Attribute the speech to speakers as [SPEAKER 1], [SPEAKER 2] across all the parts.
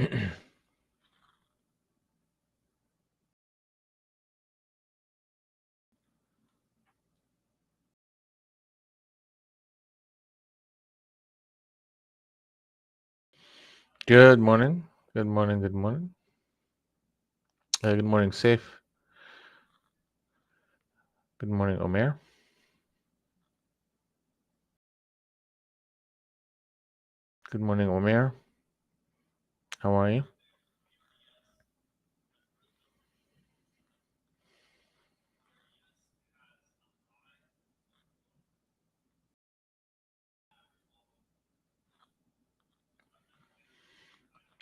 [SPEAKER 1] Good morning. Good morning. Good morning. Good morning, Safe. Good morning, Omer. Good morning, Omer. How are you?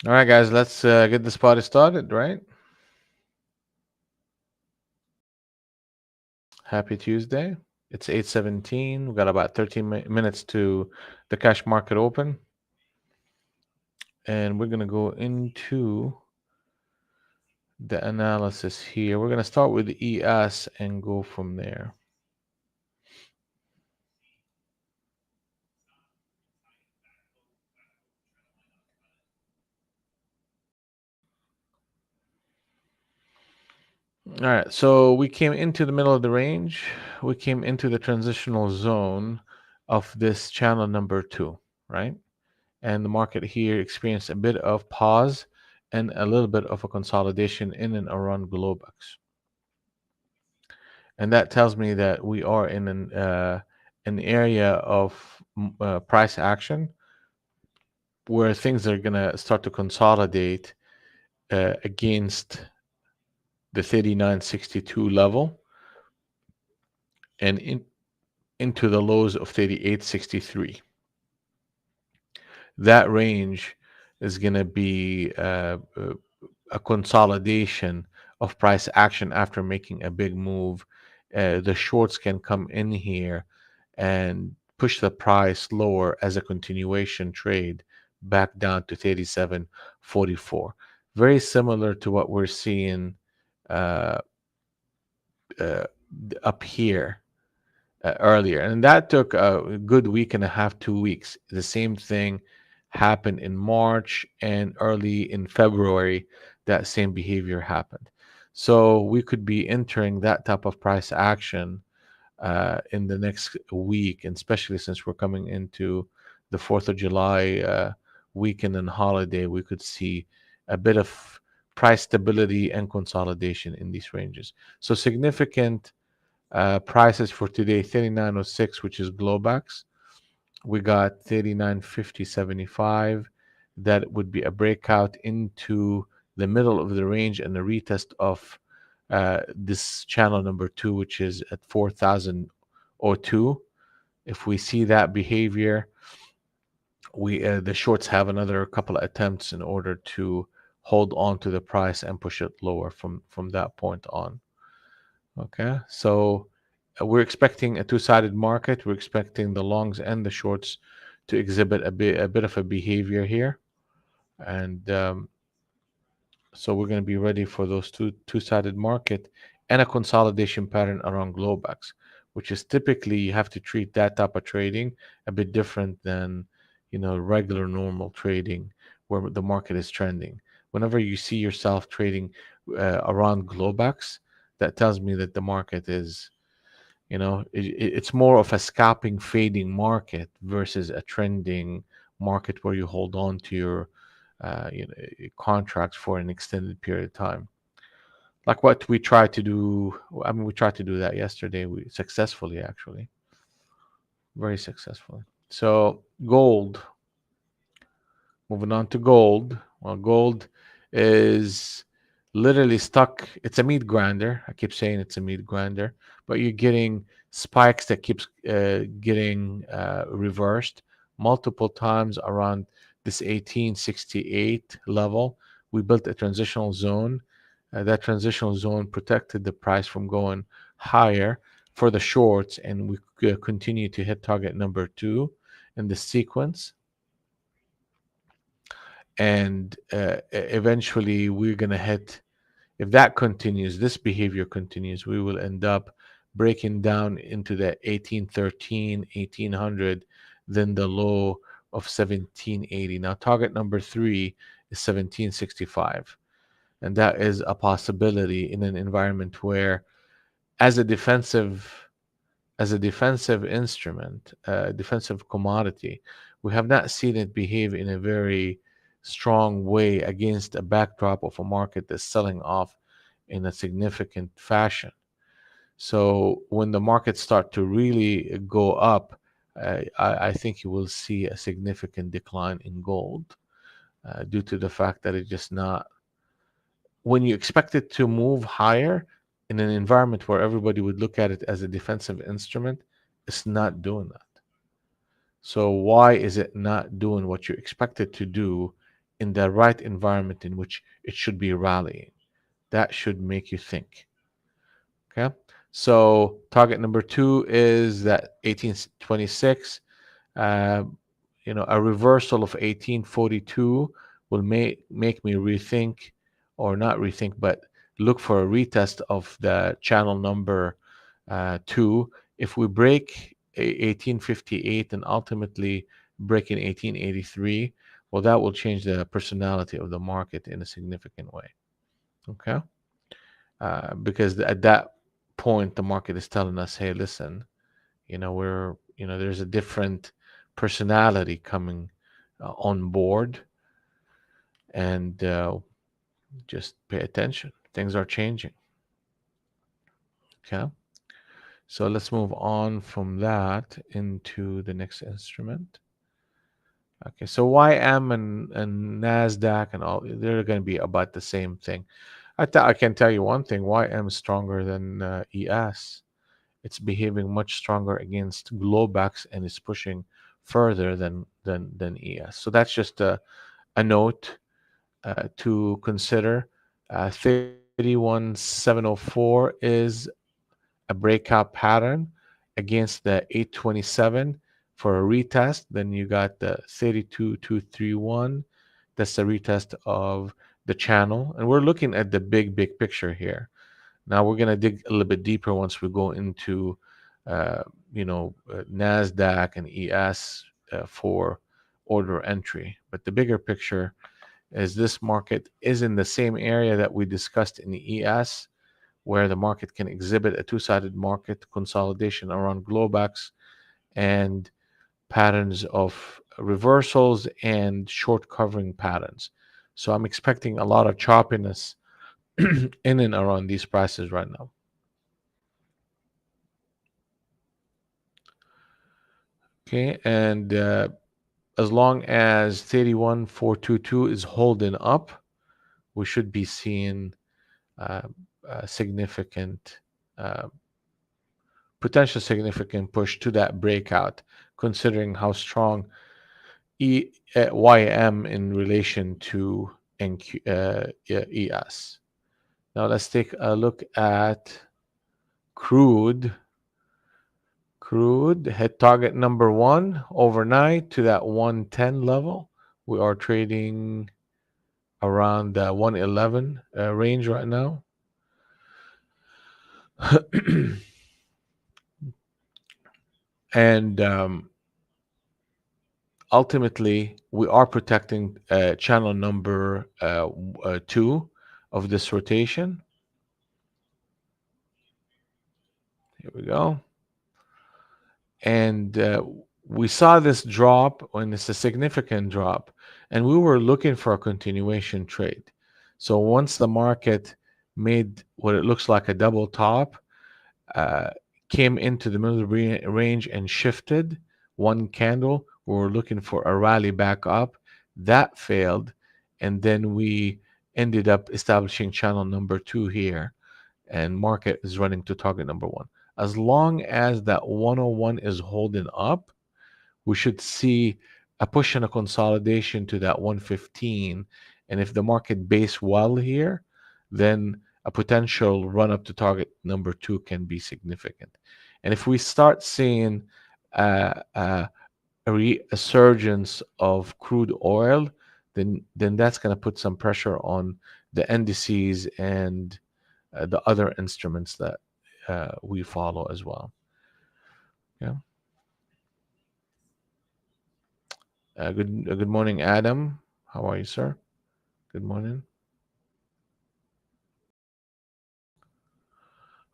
[SPEAKER 1] All right, guys. Let's get this party started. Right. Happy Tuesday. It's 8:17. We got about 13 minutes to the cash market open, and we're gonna go into the analysis here. We're gonna start with the ES and go from there. All right, so we came into the middle of the range. We came into the transitional zone of this channel number 2, right? And the market here experienced a bit of pause and a little bit of a consolidation in and around Globex. And that tells me that we are in an area of price action where things are going to start to consolidate against the 39.62 level and into the lows of 38.63. That range is going to be a consolidation of price action after making a big move. The shorts can come in here and push the price lower as a continuation trade back down to 37.44. Very similar to what we're seeing uh, uh, up here earlier, and that took a good week and a half, 2 weeks. The same thing happened in March and early in February. That same behavior happened. So we could be entering that type of price action in the next week, and especially since we're coming into the 4th of July weekend and holiday, we could see a bit of price stability and consolidation in these ranges. So significant prices for today: 39.06, which is Globex. We got 39.50.75. That would be a breakout into the middle of the range and a retest of this channel number 2, which is at 4,002. If we see that behavior, we the shorts have another couple of attempts in order to hold on to the price and push it lower from that point on. Okay, so we're expecting a two-sided market. We're expecting the longs and the shorts to exhibit a bit of a behavior here, and so we're going to be ready for those two-sided market and a consolidation pattern around Globex, which is typically you have to treat that type of trading a bit different than regular normal trading where the market is trending. Whenever you see yourself trading around Globex, that tells me that the market is it's more of a scalping fading market versus a trending market where you hold on to your contracts for an extended period of time, like what we tried to do. I mean, we tried to do that yesterday, we successfully, actually, very successfully. So gold, moving on to gold. Well, gold is literally stuck. It's a meat grinder. I keep saying it's a meat grinder, but you're getting spikes that keeps getting reversed multiple times around this 1868 level. We built a transitional zone. That transitional zone protected the price from going higher for the shorts, and we continue to hit target number 2 in the sequence. And eventually we're going to hit, if that continues, this behavior continues, we will end up breaking down into the 1813, 1800, then the low of 1780. Now target number 3 is 1765. And that is a possibility in an environment where, as a defensive instrument, defensive commodity, we have not seen it behave in a very strong way against a backdrop of a market that's selling off in a significant fashion. So when the markets start to really go up, I think you will see a significant decline in gold due to the fact that it's just not, when you expect it to move higher in an environment where everybody would look at it as a defensive instrument, it's not doing that. So why is it not doing what you expect it to do in the right environment in which it should be rallying? That should make you think. Okay. So target number two is that 1826. Uh, a reversal of 1842 will make me rethink, or not rethink, but look for a retest of the channel number two. If we break 1858 and ultimately break in 1883, well, that will change the personality of the market in a significant way. Okay. Because at that point, the market is telling us, hey, listen, there's a different personality coming on board, and just pay attention. Things are changing. Okay. So let's move on from that into the next instrument. Okay. So YM and NASDAQ and all, they're going to be about the same thing. I can tell you one thing: YM is stronger than ES. It's behaving much stronger against Globex and is pushing further than ES. So that's just a note to consider. 31704 is a breakout pattern against the 827 for a retest. Then you got the 32231. That's the retest of the channel. And we're looking at the big picture here. Now we're going to dig a little bit deeper once we go into, NASDAQ and ES for order entry. But the bigger picture is this market is in the same area that we discussed in the ES, where the market can exhibit a two-sided market consolidation around Globex and patterns of reversals and short covering patterns. So I'm expecting a lot of choppiness in and around these prices right now. Okay, and as long as 31422 is holding up, we should be seeing uh, a significant, uh, potential significant push to that breakout, considering how strong YM in relation to ES. Now let's take a look at crude. Crude hit target number one overnight to that 110 level. We are trading around the 111 range right now. And ultimately, we are protecting channel number two of this rotation. Here we go. And we saw this drop, and it's a significant drop, and we were looking for a continuation trade. So once the market made what it looks like a double top, uh, came into the middle of the range and shifted one candle, we were looking for a rally back up. That failed, and then we ended up establishing channel number two here, and market is running to target number one. As long as that 101 is holding up, we should see a push and a consolidation to that 115. And if the market base well here, then a potential run up to target number two can be significant. And if we start seeing a resurgence of crude oil, then that's going to put some pressure on the indices and the other instruments that we follow as well. Yeah. Good morning, Adam. How are you, sir? Good morning.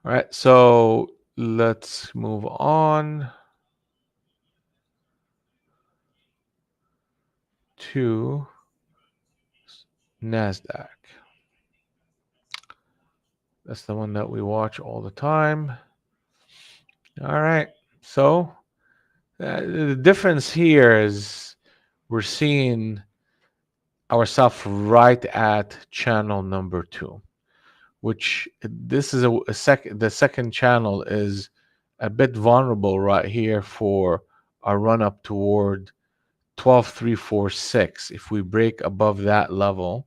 [SPEAKER 1] All right, so let's move on to NASDAQ. That's the one that we watch all the time. All right, so the difference here is we're seeing ourselves right at channel number two, which this is the second channel is a bit vulnerable right here for a run up toward 12,346. If we break above that level,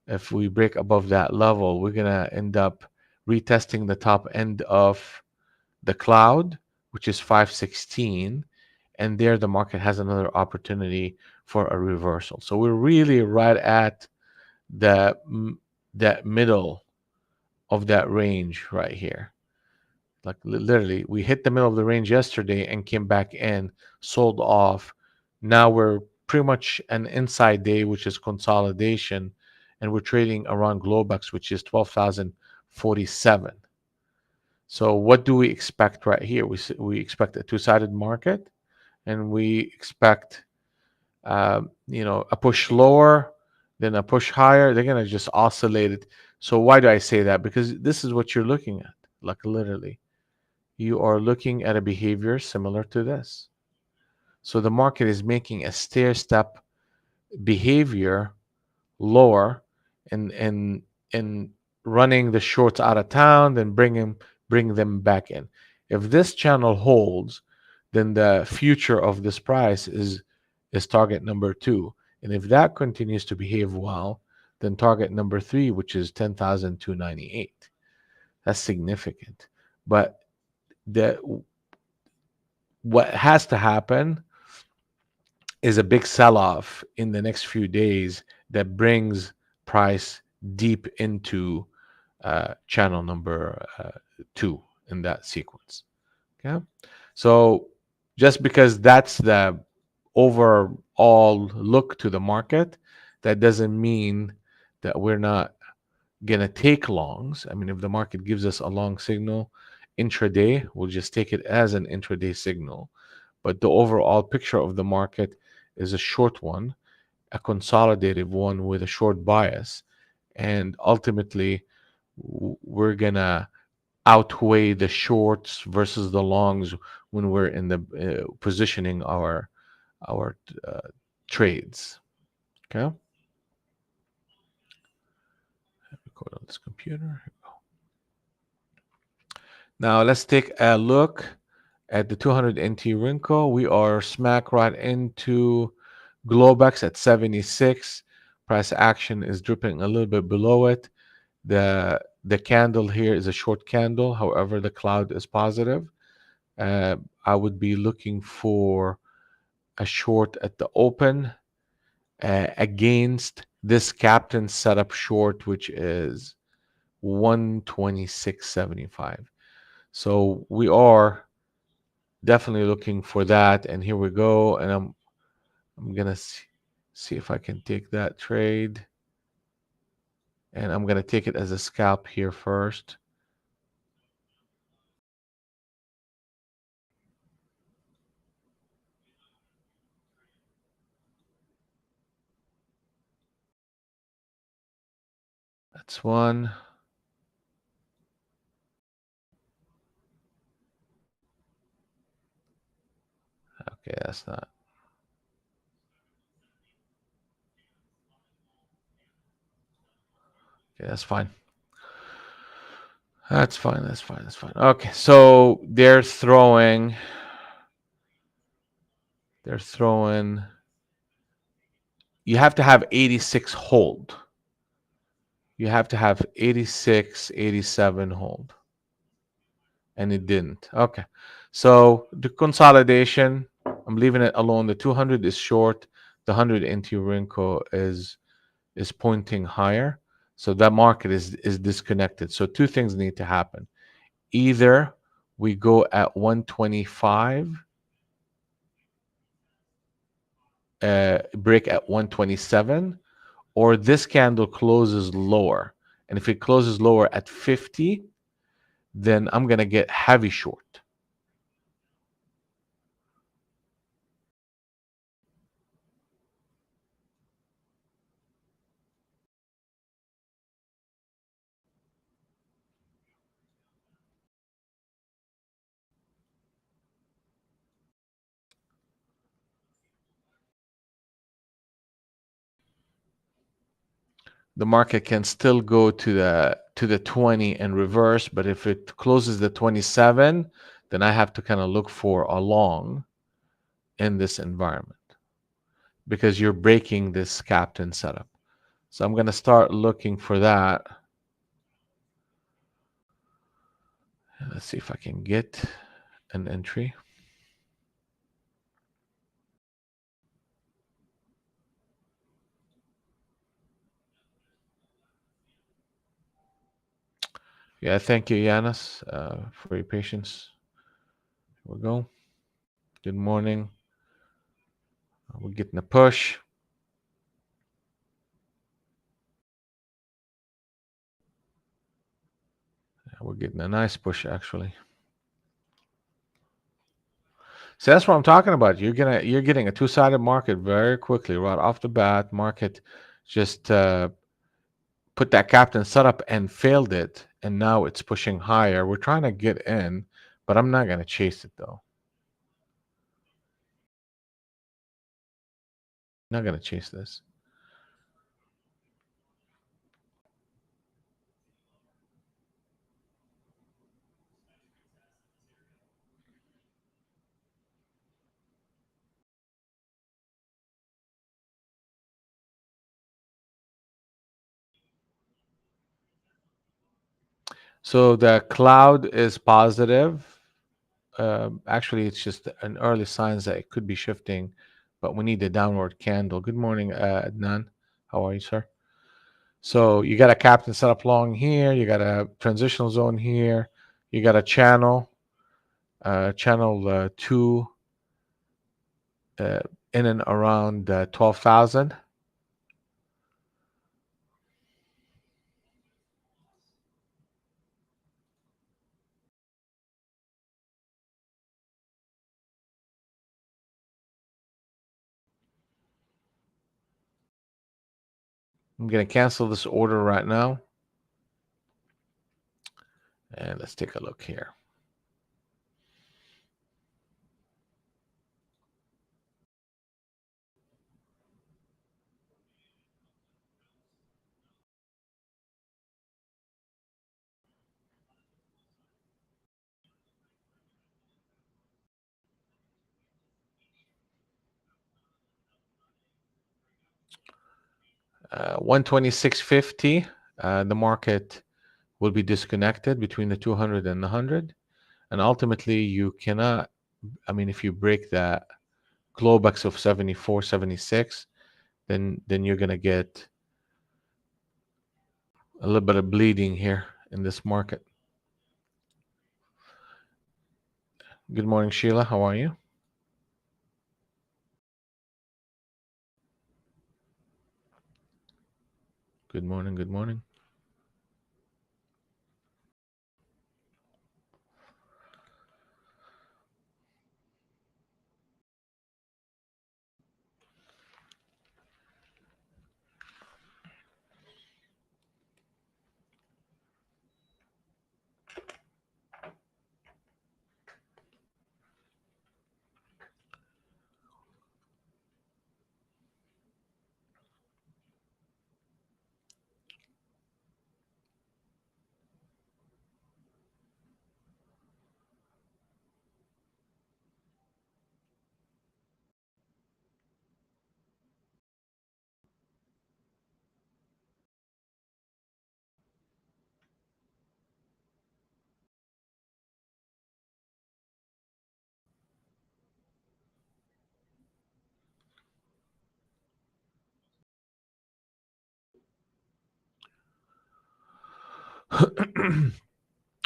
[SPEAKER 1] we're gonna end up retesting the top end of the cloud, which is 516, and there the market has another opportunity for a reversal. So we're really right at the that middle of that range right here. Like literally, we hit the middle of the range yesterday and came back in, sold off. Now we're pretty much an inside day, which is consolidation, and we're trading around Globex, which is 12,047. So what do we expect right here? We expect a two-sided market, and we expect a push lower, then a push higher. They're gonna just oscillate it. So why do I say that? Because this is what you're looking at, like literally you are looking at a behavior similar to this. So the market is making a stair step behavior lower and running the shorts out of town, then bring them back in. If this channel holds, then the future of this price is target number two. And if that continues to behave well, then target number three, which is 10,298. That's significant. But the what has to happen is a big sell-off in the next few days that brings price deep into channel number two in that sequence. Okay, so just because that's the overall look to the market, that doesn't mean that we're not gonna take longs. I mean, if the market gives us a long signal intraday, we'll just take it as an intraday signal. But the overall picture of the market is a short one, a consolidated one with a short bias, and ultimately we're gonna outweigh the shorts versus the longs when we're in the positioning our trades. Okay, go on this computer. Now let's take a look at the 200 NT Rinko. We are smack right into Globex at 76. Price action is dripping a little bit below it. The candle here is a short candle. However, the cloud is positive. I would be looking for a short at the open against this captain setup short, which is 126.75. So we are definitely looking for that. And here we go. And I'm gonna see if I can take that trade. And I'm gonna take it as a scalp here first. That's one. Okay, that's not. Okay, that's fine. That's fine. That's fine. That's fine. Okay, so they're throwing. They're throwing. You have to have 86 hold. You have to have 86, 87 hold. And it didn't. Okay. So the consolidation, I'm leaving it alone. The 200 is short. The 100 NT Rinko is pointing higher. So that market is disconnected. So two things need to happen. Either we go at 125, break at 127, or this candle closes lower. And if it closes lower at 50, then I'm going to get heavy short. The market can still go to the 20 and reverse, but if it closes the 27, then I have to kind of look for a long in this environment because you're breaking this captain setup. So I'm going to start looking for that. Let's see if I can get an entry. Yeah, thank you, Yanis, for your patience. Here we go. Good morning. We're getting a push. We're getting a nice push, actually. So that's what I'm talking about. You're getting a two-sided market very quickly right off the bat. Market just put that captain setup and failed it, and now it's pushing higher. We're trying to get in, but I'm not going to chase it though. Not going to chase this. So the cloud is positive. Actually, it's just an early signs that it could be shifting, but we need a downward candle. Good morning, Adnan. How are you, sir? So you got a captain set up long here. You got a transitional zone here. You got a channel, channel two uh, in and around 12,000. I'm going to cancel this order right now. And let's take a look here. 126.50. The market will be disconnected between the 200 and the 100. And ultimately, you cannot, I mean, if you break that Globex of 74, 76, then you're going to get a little bit of bleeding here in this market. Good morning, Sheila. How are you? Good morning. Good morning.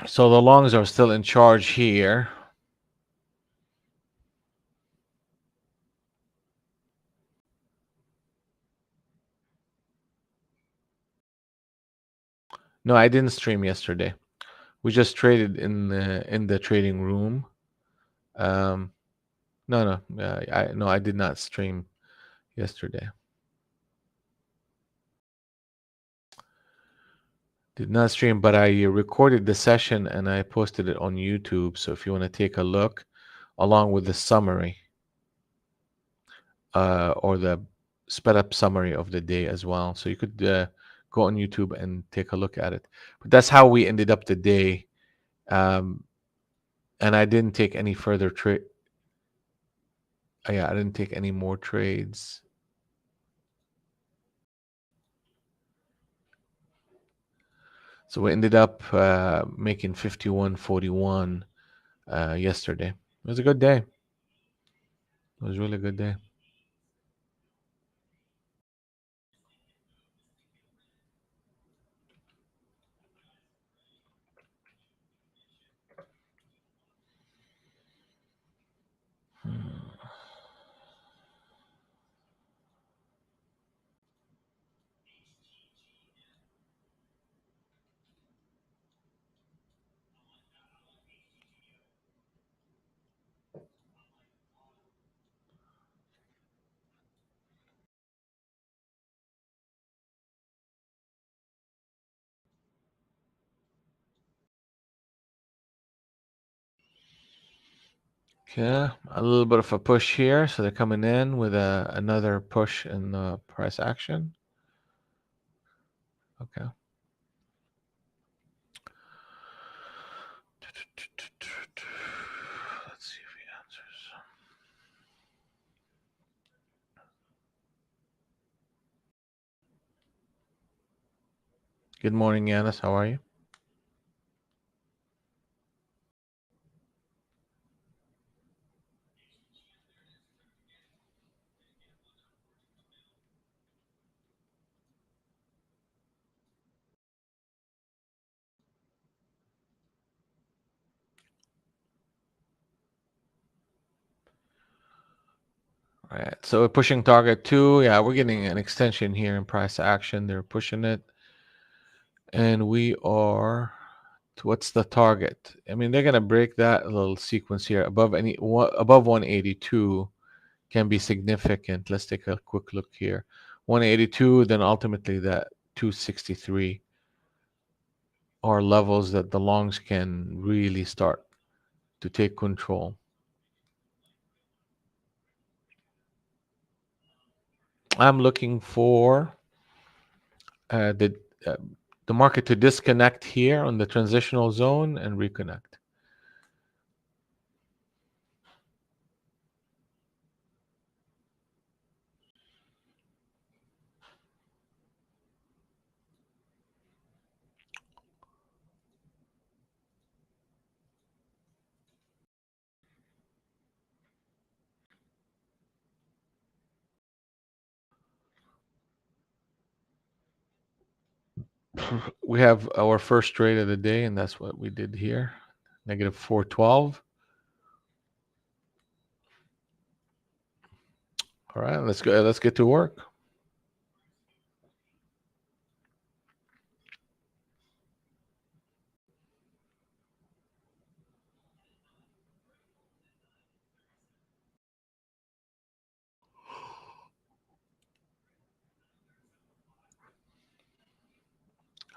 [SPEAKER 1] So the longs are still in charge here. No, I didn't stream yesterday. We just traded in the trading room. Um, no, no, I did not stream yesterday. Did not stream, but I recorded the session and I posted it on YouTube. So if you want to take a look, along with the summary, or the sped up summary of the day as well. So you could go on YouTube and take a look at it. But that's how we ended up the day. Um, and I didn't take any further trade. Yeah, I didn't take any more trades. So we ended up making 51.41 yesterday. It was a good day. It was a really good day. Okay, a little bit of a push here. So they're coming in with another push in the price action. Okay. Let's see if he answers. Good morning, Yanis. How are you? All right. So we're pushing target two. Yeah, we're getting an extension here in price action. They're pushing it. And we are what's the target? I mean, they're gonna break that little sequence here above 182 can be significant. Let's take a quick look here. 182, then ultimately that 263 are levels that the longs can really start to take control. I'm looking for uh, the uh, the market to disconnect here on the transitional zone and reconnect. We have our first trade of the day, and that's what we did here. Negative 412. All right, let's go. Let's get to work.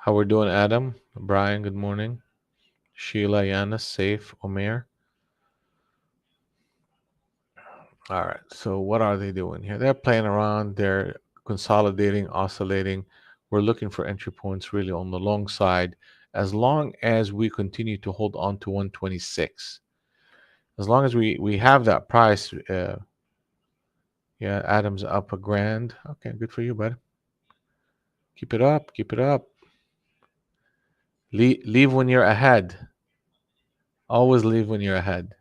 [SPEAKER 1] How we're doing, Adam, Brian? Good morning. Sheila, Yanis, Safe, Omer. All right. So what are they doing here? They're playing around. They're consolidating, oscillating. We're looking for entry points really on the long side. As long as we continue to hold on to 126, as long as we have that price, yeah, Adam's up a grand. Okay, good for you, bud. Keep it up. Keep it up. Leave when you're ahead. Always leave when you're ahead.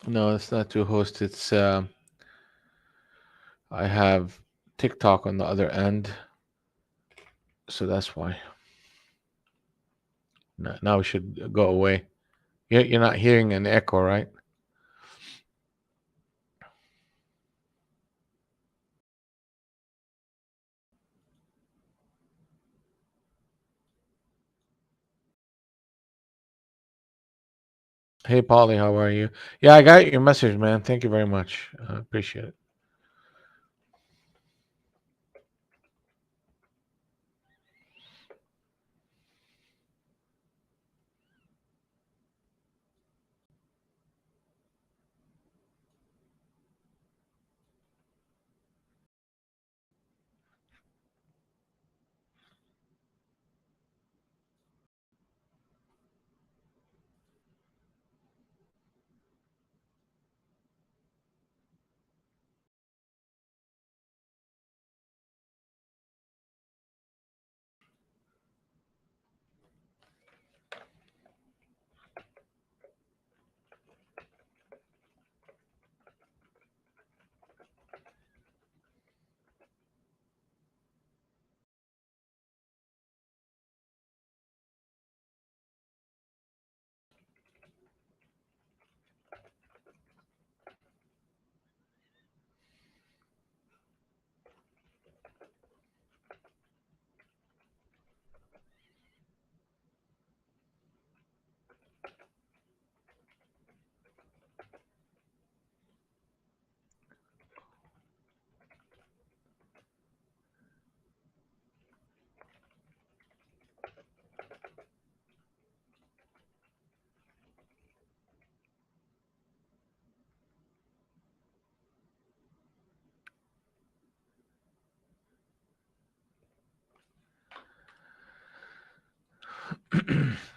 [SPEAKER 1] No, it's not to host. It's I have TikTok on the other end, so that's why. Now it should go away. You're not hearing an echo, right? Hey, Polly, how are you? Yeah, I got your message, man. Thank you very much. Appreciate it.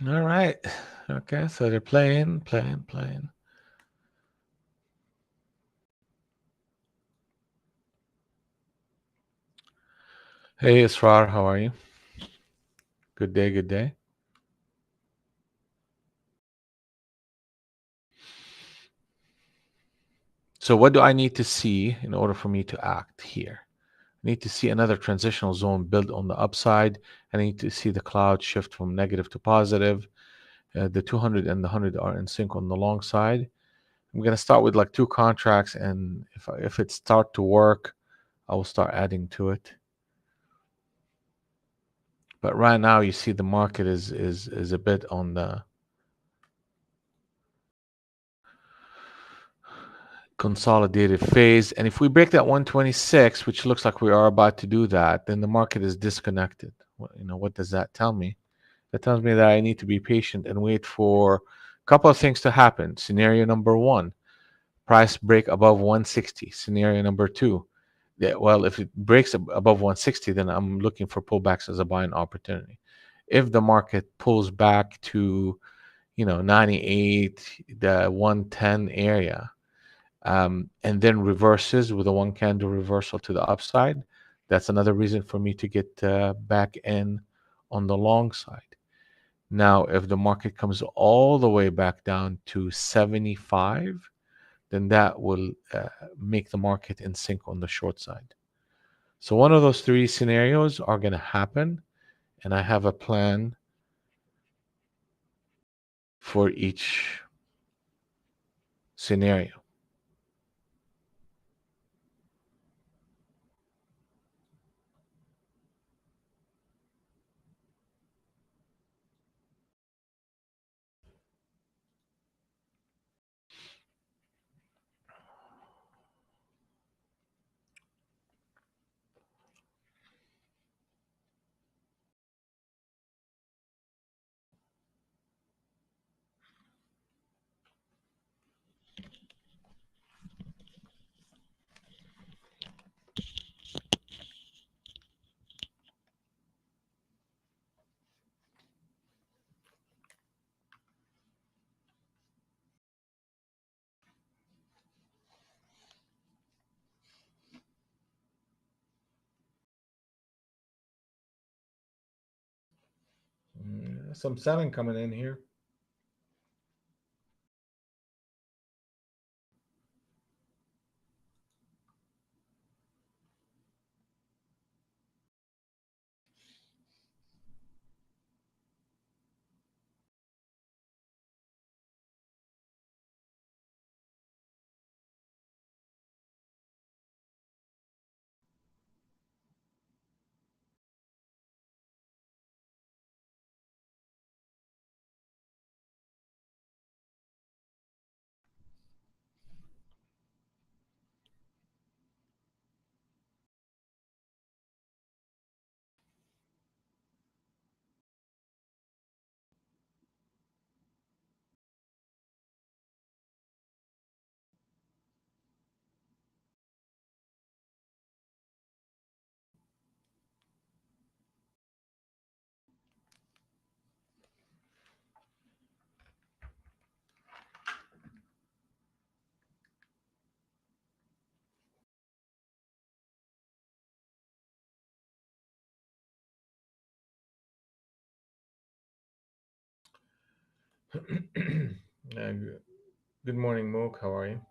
[SPEAKER 1] All right. Okay, so they're playing. Hey, Israr, how are you? Good day, good day. So, what do I need to see in order for me to act here? I need to see another transitional zone build on the upside. I need to see the cloud shift from negative to positive. The 200 and the 100 are in sync on the long side. I'm gonna start with like two contracts, and if it start to work, I will start adding to it. But right now, you see the market is a bit on the consolidated phase. And if we break that 126, which looks like we are about to do that, then the market is disconnected. What does that tell me? That tells me that I need to be patient and wait for a couple of things to happen. Scenario number one, price break above 160. Scenario number two, well, if it breaks above 160, then I'm looking for pullbacks as a buying opportunity. If the market pulls back to 98, the 110 area, and then reverses with a one candle reversal to the upside, that's another reason for me to get back in on the long side. Now, if the market comes all the way back down to 75, then that will make the market in sync on the short side. So, one of those three scenarios are going to happen, and I have a plan for each scenario. Some selling coming in here. Good morning, Mook. How are you?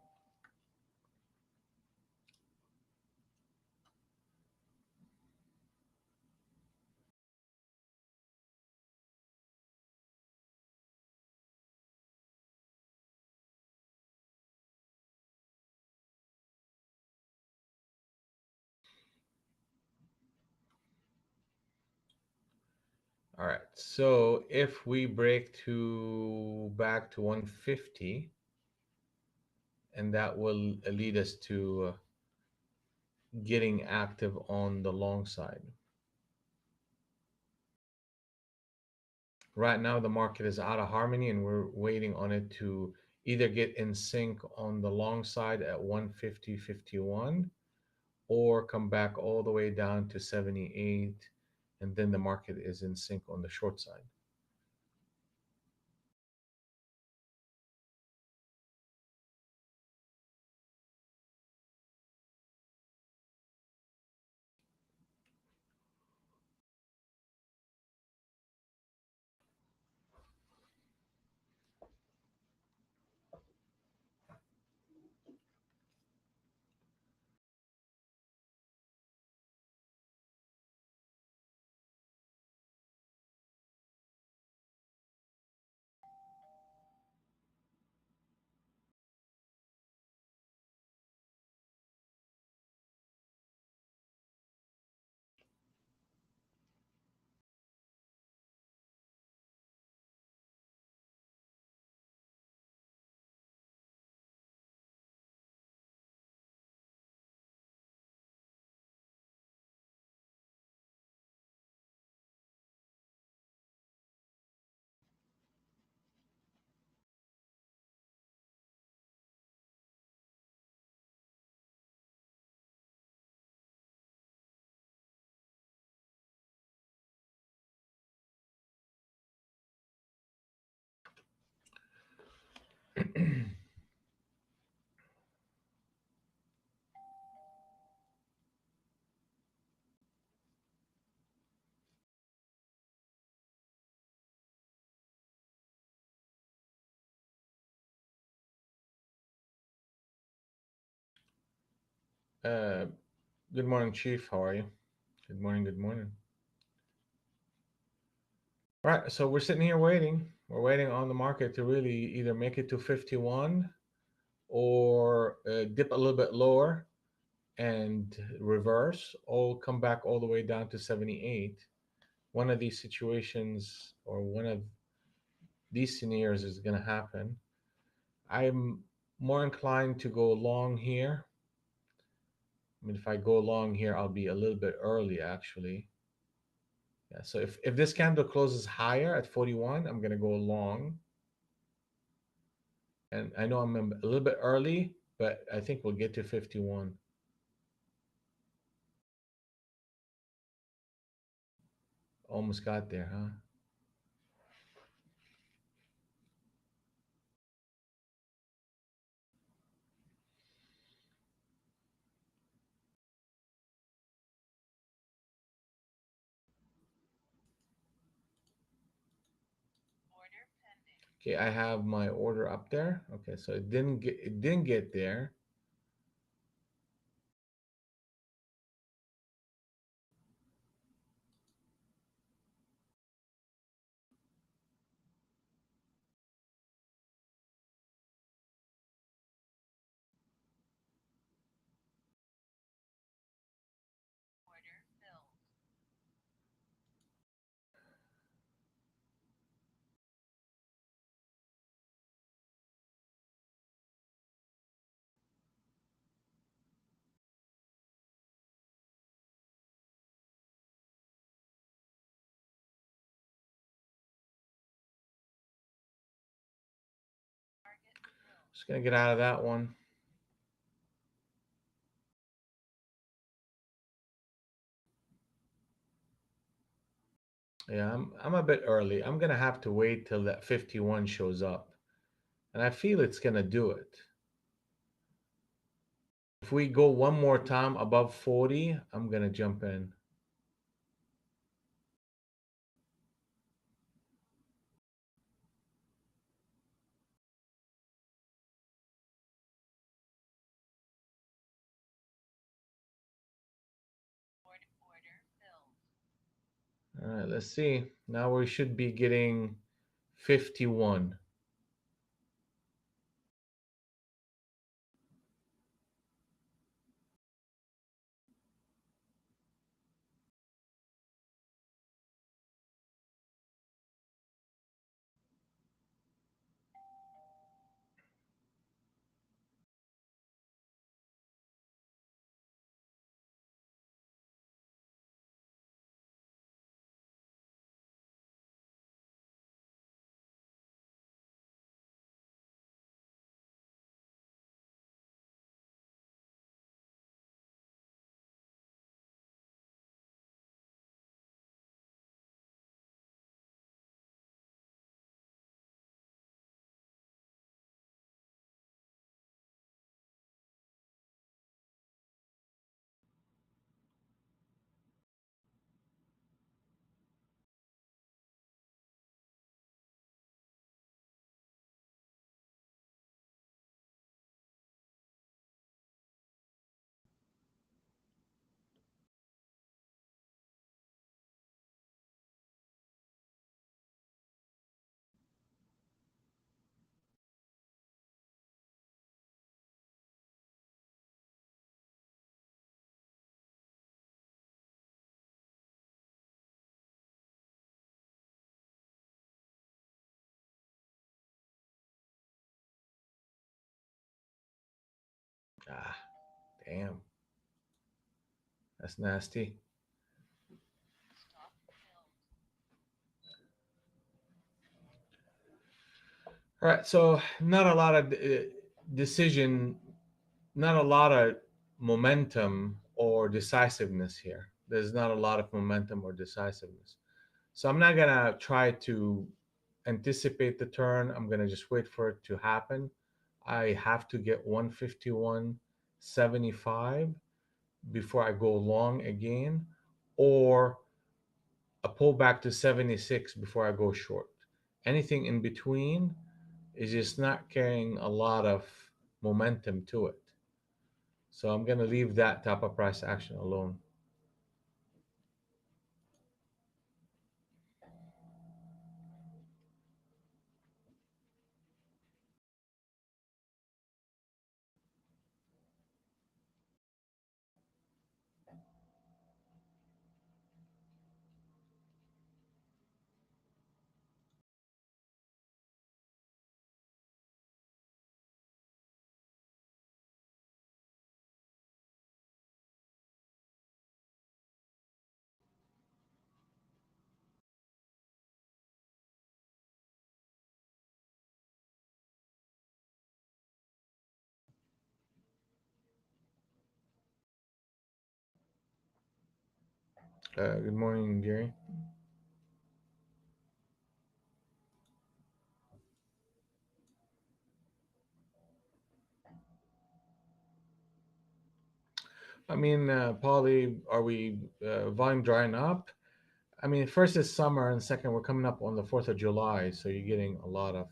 [SPEAKER 1] All right. So if we break to back to 150, and that will lead us to getting active on the long side. Right now, the market is out of harmony, and we're waiting on it to either get in sync on the long side at 150.51 or come back all the way down to 78, and then the market is in sync on the short side. Uh, Good morning, Chief. How are you? Good morning. Good morning. All right. So we're sitting here waiting. We're waiting on the market to really either make it to 51 or dip a little bit lower and reverse, or come back all the way down to 78. One of these situations or one of these scenarios is going to happen. I'm more inclined to go long here. I mean, if I go long here, I'll be a little bit early actually. Yeah, so if this candle closes higher at 41, I'm going to go long. And I know I'm a little bit early, but I think we'll get to 51. Almost got there, huh? Okay, I have my order up there. Okay, so it didn't get there. Just gonna get out of that one. Yeah, I'm a bit early. I'm gonna have to wait till that 51 shows up. And I feel it's gonna do it. If we go one more time above 40, I'm gonna jump in. right, let's see. Now we should be getting 51. Ah, damn. That's nasty. All right, so not a lot of decision, not a lot of momentum or decisiveness here. There's not a lot of momentum or decisiveness. So I'm not gonna try to anticipate the turn. I'm gonna just wait for it to happen. I have to get 151.75 before I go long again, or a pullback to 76 before I go short. Anything in between is just not carrying a lot of momentum to it. So I'm gonna leave that type of price action alone. Good morning, Gary. I mean, Paulie, are we volume drying up? I mean, first is summer, and second, we're coming up on the 4th of July, so you're getting a lot of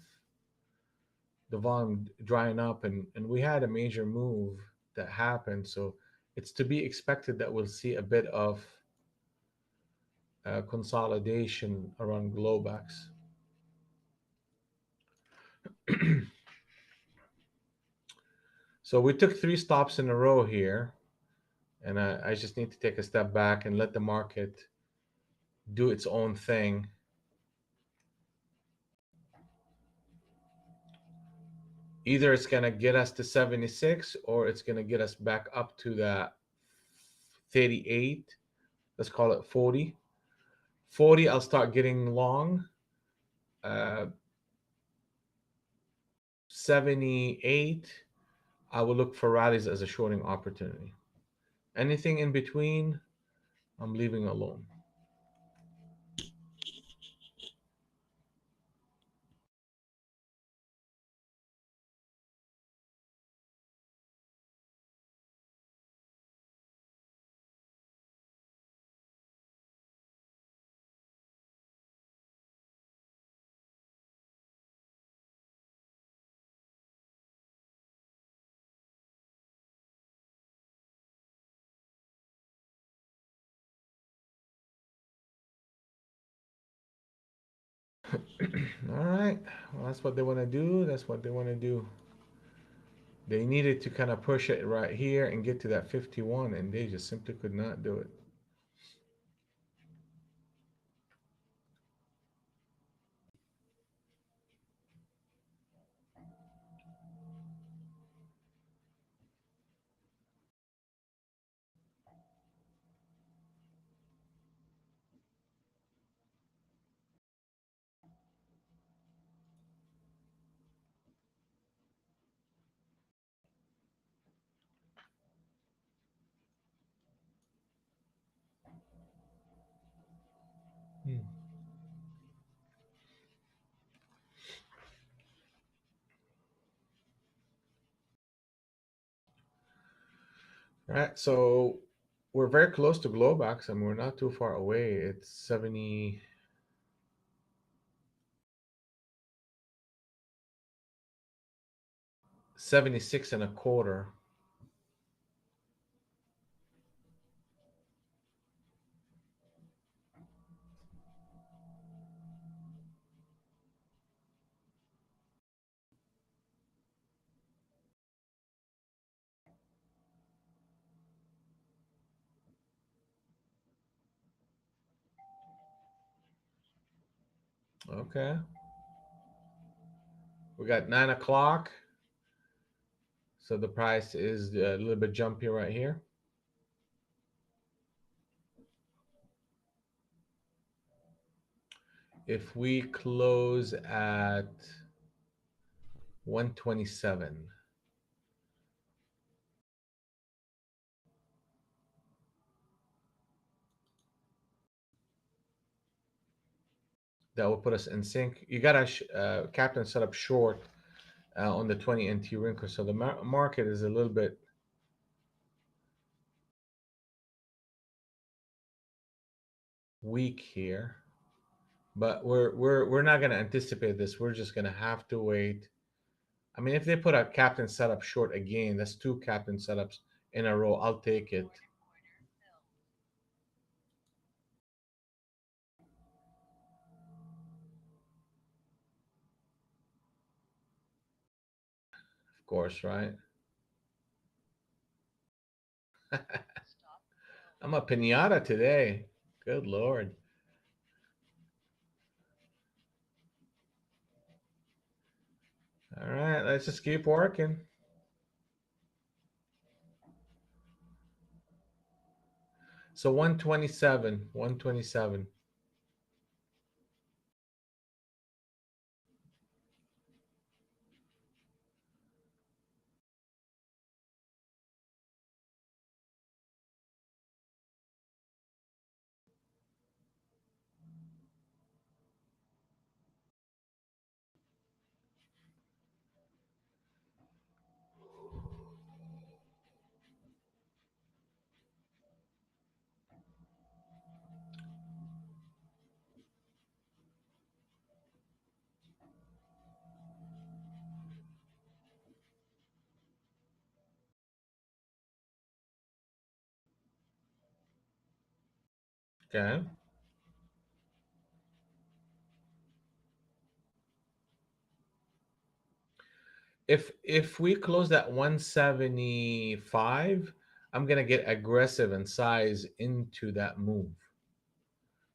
[SPEAKER 1] the volume drying up, and we had a major move that happened, so it's to be expected that we'll see a bit of consolidation around Globex. So we took three stops in a row here, and I just need to take a step back and let the market do its own thing. Either it's going to get us to 76 or it's going to get us back up to that 38. Let's call it 40. 40, I'll start getting long. 78, I will look for rallies as a shorting opportunity. Anything in between, I'm leaving alone. All right. Well, that's what they want to do. That's what they want to do. They needed to kind of push it right here and get to that 51, and they just simply could not do it. Hmm. All right. So we're very close to Globex, and we're not too far away. It's 76 and a quarter. Okay. We got 9 o'clock. So the price is a little bit jumpy right here. If we close at 127, that will put us in sync. You got a captain set up short on the 20 NT wrinkle, so the market is a little bit weak here. But we're not going to anticipate this. We're just going to have to wait. I mean, if they put a captain setup short again, that's two captain setups in a row. I'll take it. Of course, right? I'm a pinata today. Good lord. All right, let's just keep working. So 127, 127. Okay. If we close at 175, I'm gonna get aggressive and size into that move.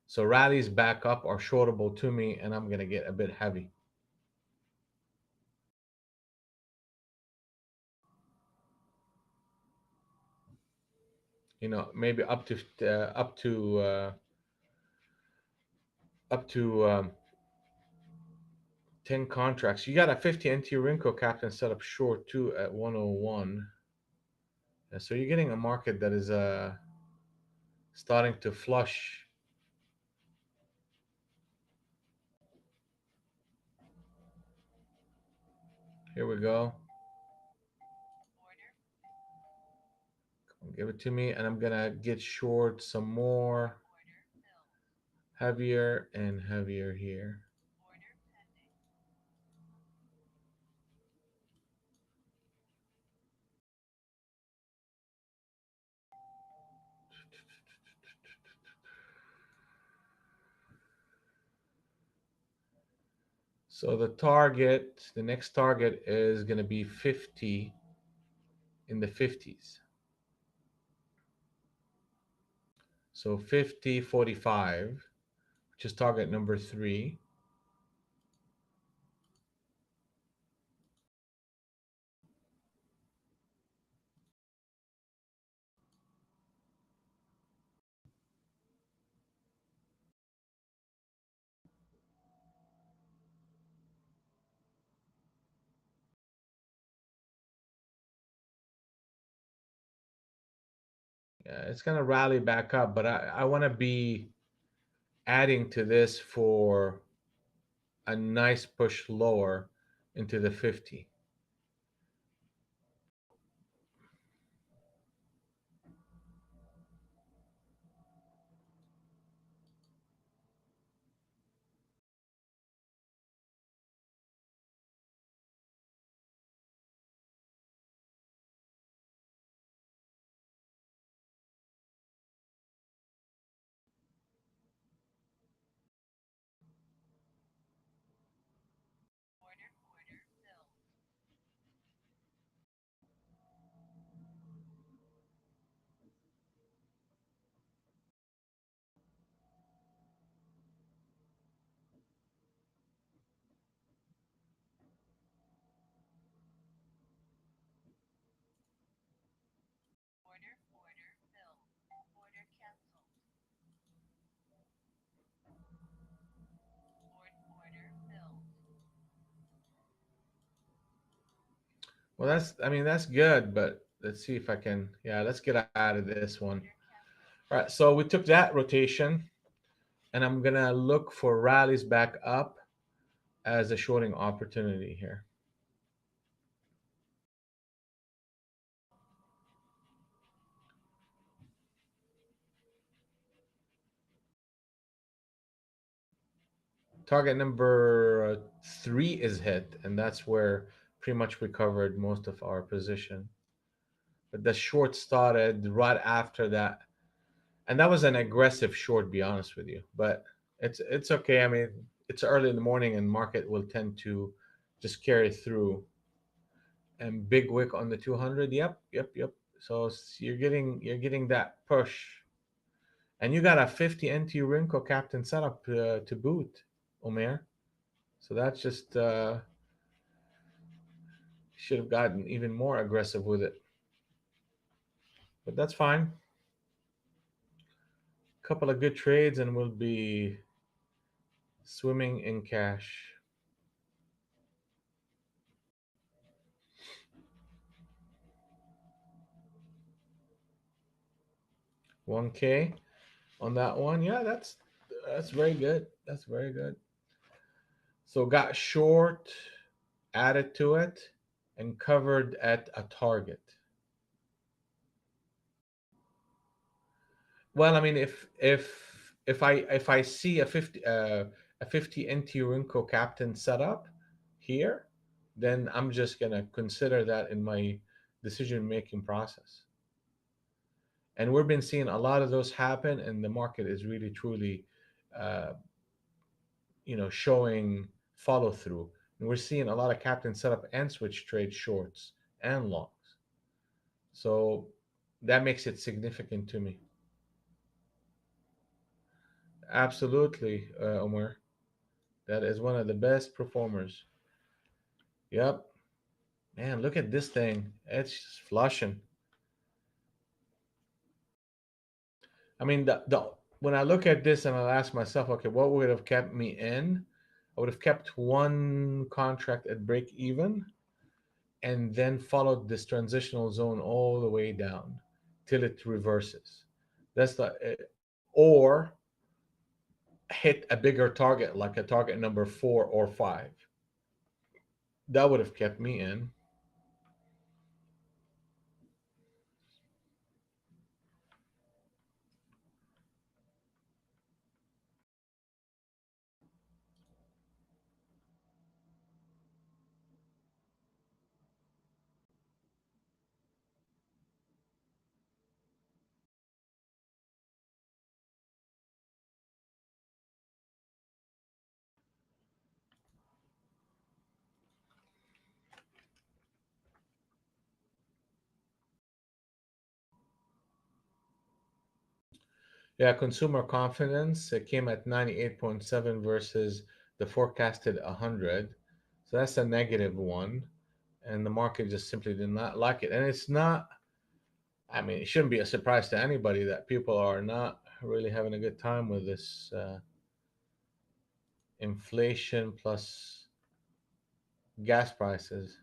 [SPEAKER 1] So rallies back up are shortable to me, and I'm gonna get a bit heavy. Maybe up to 10 contracts. You got a 50 NT Rinko captain set up short too at 101. So you're getting a market that is starting to flush. Here we go. Give it to me, and I'm gonna get short some more, heavier and heavier here. So the target, the next target is going to be 50 in the 50s. So 50.45, which is target number 3. Yeah, it's going to rally back up, but I want to be adding to this for a nice push lower into the 50. Well, I mean, that's good, but let's see if I can, yeah, let's get out of this one. All right, so we took that rotation, and I'm going to look for rallies back up as a shorting opportunity here. Target number 3 is hit, and that's where pretty much we covered most of our position. But the short started right after that, and that was an aggressive short, be honest with you. But it's okay. I mean, it's early in the morning, and market will tend to just carry through. And big wick on the 200. Yep, yep, yep. So you're getting that push, and you got a 50 NT Rinko captain setup to boot, Omer. So that's just should have gotten even more aggressive with it, but that's fine. Couple of good trades, and we'll be swimming in cash. 1K on that one. Yeah, that's very good. That's very good. So got short, added to it, and covered at a target. Well, I mean, if I see a 50 NT Rinko captain setup here, then I'm just gonna consider that in my decision making process. And we've been seeing a lot of those happen, and the market is really truly, uh, showing follow through. And we're seeing a lot of captain setup and switch trade shorts and longs. So that makes it significant to me. Absolutely, Omar. That is one of the best performers. Yep. Man, look at this thing. It's just flushing. I mean, the when I look at this and I'll ask myself, okay, what would have kept me in? I would have kept one contract at break even and then followed this transitional zone all the way down till it reverses. That's or hit a bigger target like a target number 4 or 5. That would have kept me in. Yeah, consumer confidence came at 98.7 versus the forecasted 100. So that's a negative one. And the market just simply did not like it. And it's not, I mean, it shouldn't be a surprise to anybody that people are not really having a good time with this inflation plus gas prices.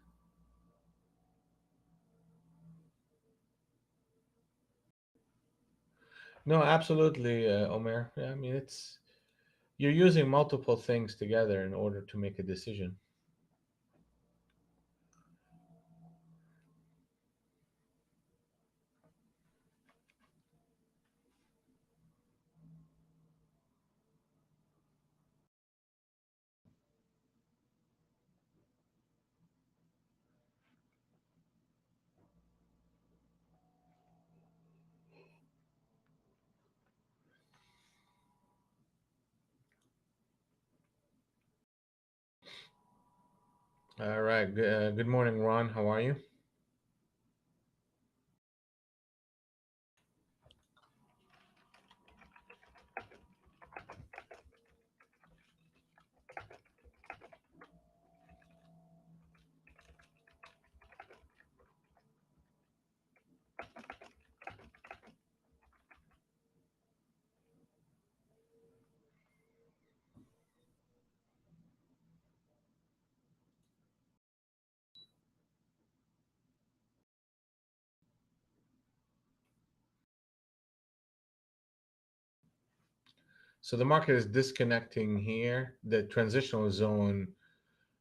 [SPEAKER 1] No, absolutely, Omer. Yeah, I mean, you're using multiple things together in order to make a decision. All right. Good morning, Ron. How are you? So the market is disconnecting here. The transitional zone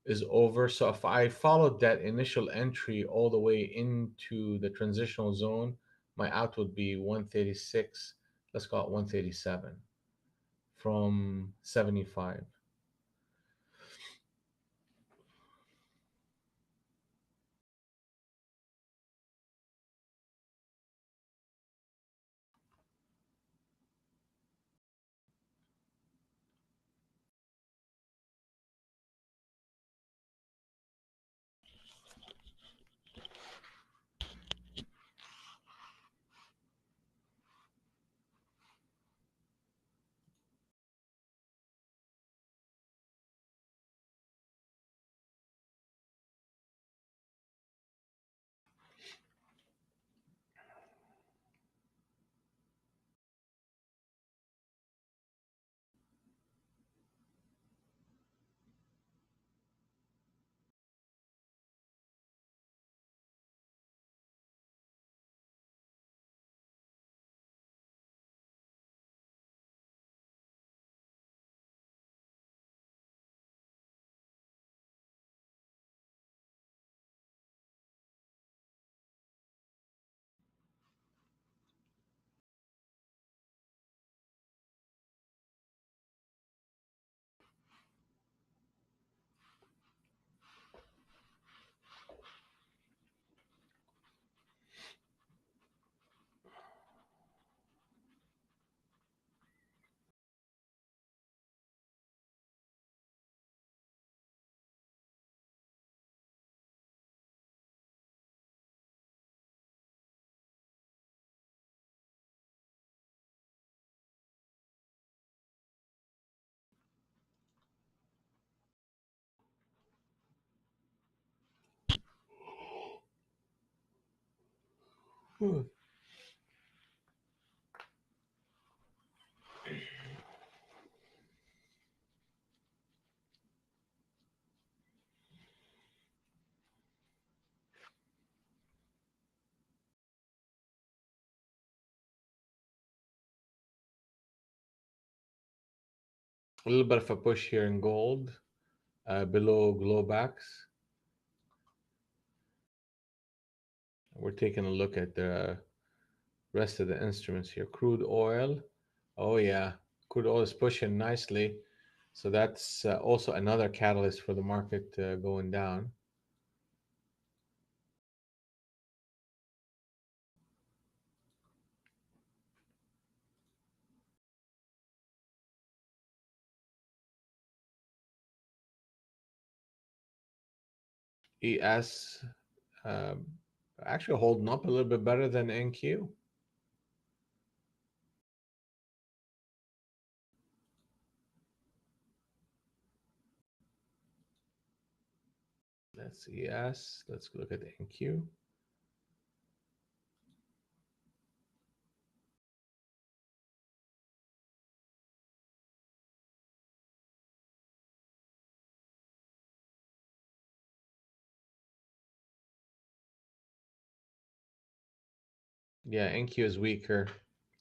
[SPEAKER 1] is over. So if I followed that initial entry all the way into the transitional zone, my out would be 136. Let's call it 137 from 75. A little bit of a push here in gold below Globax. We're taking a look at the rest of the instruments here. Crude oil. Oh, yeah. Crude oil is pushing nicely. So that's also another catalyst for the market going down. ES um, actually holding up a little bit better than NQ. That's ES. Let's look at the NQ. Yeah, NQ is weaker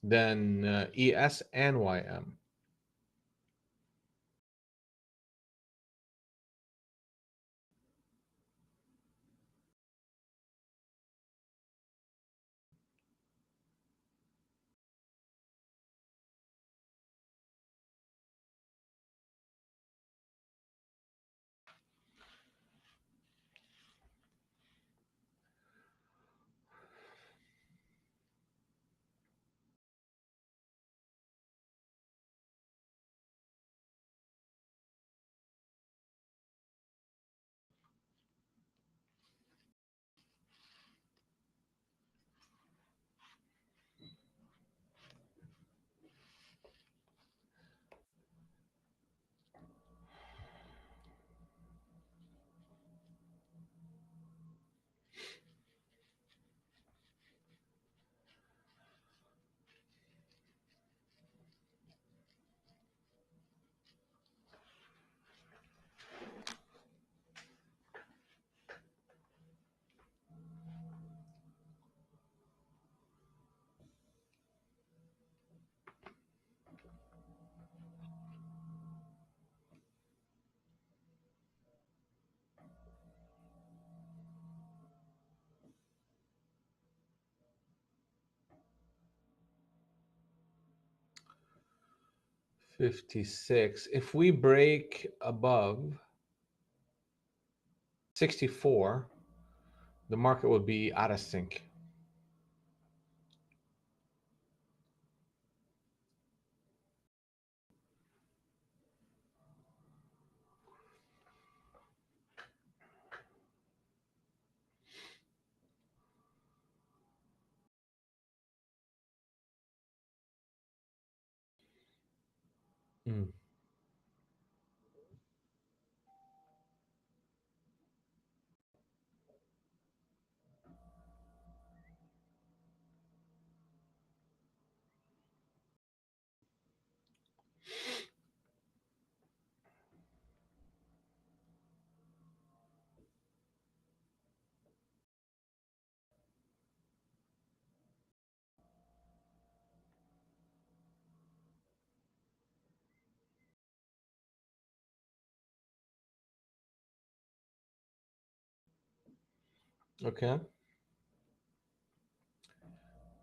[SPEAKER 1] than ES and YM. $56. If we break above 64, the market would be out of sync. Mm. Okay.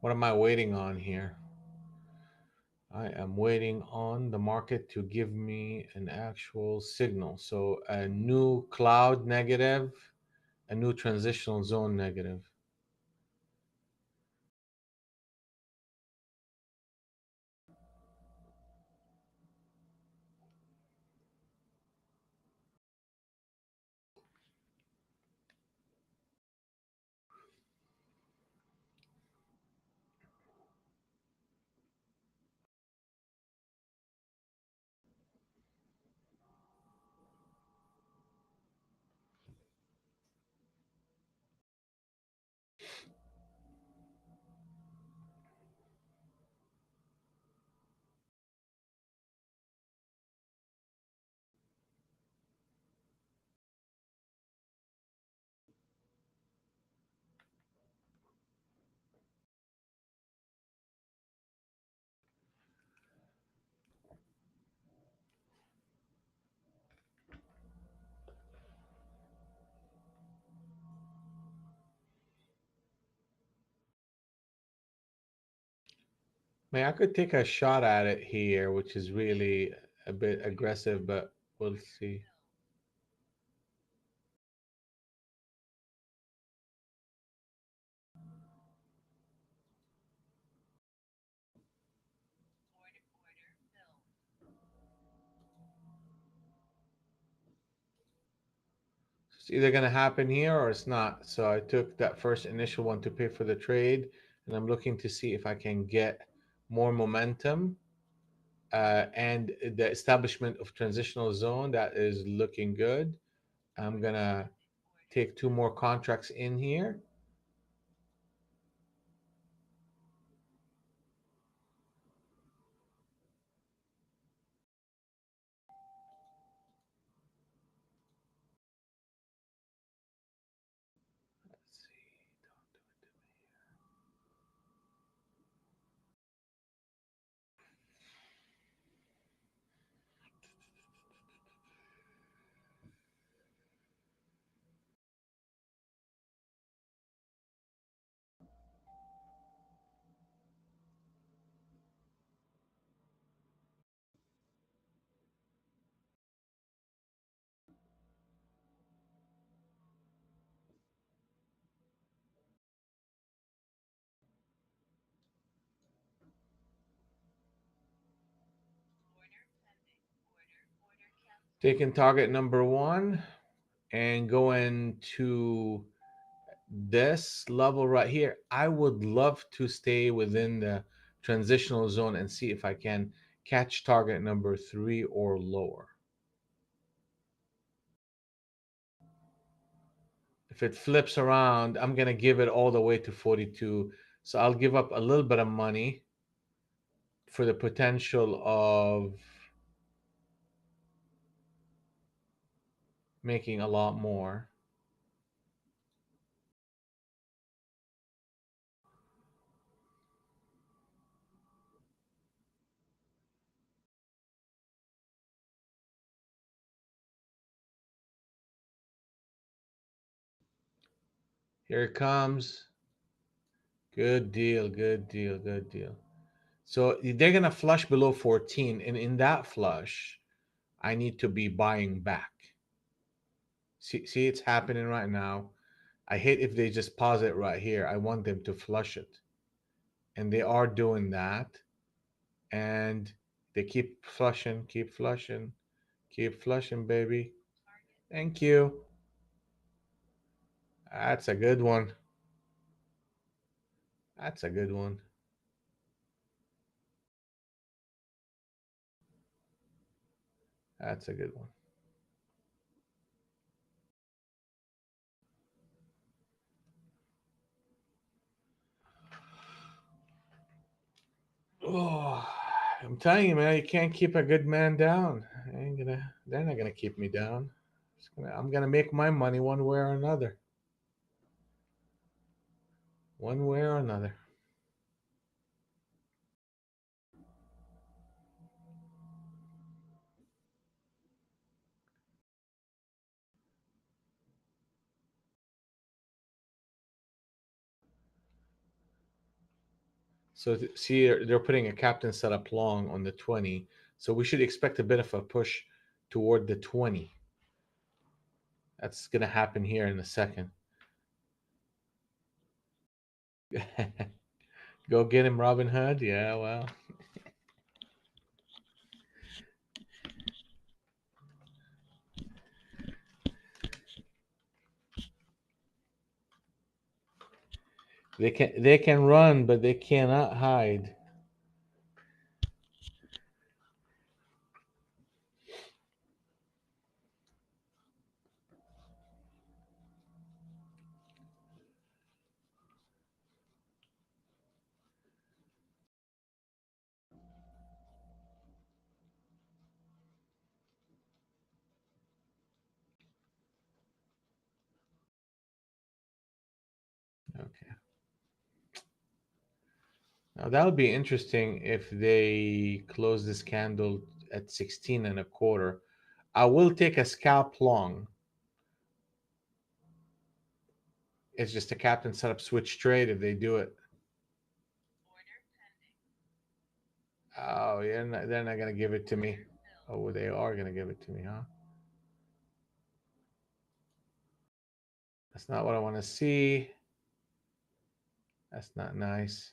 [SPEAKER 1] What am I waiting on here? I am waiting on the market to give me an actual signal. So a new cloud negative, a new transitional zone negative. I mean, I could take a shot at it here, which is really a bit aggressive, but we'll see. It's either going to happen here or it's not. So I took that first initial one to pay for the trade, and I'm looking to see if I can get more momentum and the establishment of transitional zone that is looking good. I'm gonna take two more contracts in here. Let's see. Don't do it to me. Taking target number one and going to this level right here. I would love to stay within the transitional zone and see if I can catch target number three or lower. If it flips around, I'm going to give it all the way to 42. So I'll give up a little bit of money for the potential of making a lot more. Here it comes. Good deal, good deal, good deal. So they're going to flush below 14. And in that flush, I need to be buying back. See, it's happening right now. I hate if they just pause it right here. I want them to flush it. And they are doing that. And they keep flushing, keep flushing, keep flushing, baby. Thank you. That's a good one. That's a good one. That's a good one. Oh, I'm telling you, man, you can't keep a good man down. I ain't gonna. They're not gonna keep me down. I'm gonna make my money one way or another. One way or another. So see, they're putting a captain setup long on the 20. So we should expect a bit of a push toward the 20. That's gonna happen here in a second. Go get him, Robin Hood. Yeah, well, they can run, but they cannot hide. Okay. Now that would be interesting if they close this candle at 16 and a quarter. I will take a scalp long. It's just a captain setup switch trade if they do it. Oh, yeah, they're not gonna give it to me. Oh, they are gonna give it to me, huh? That's not what I want to see. That's not nice.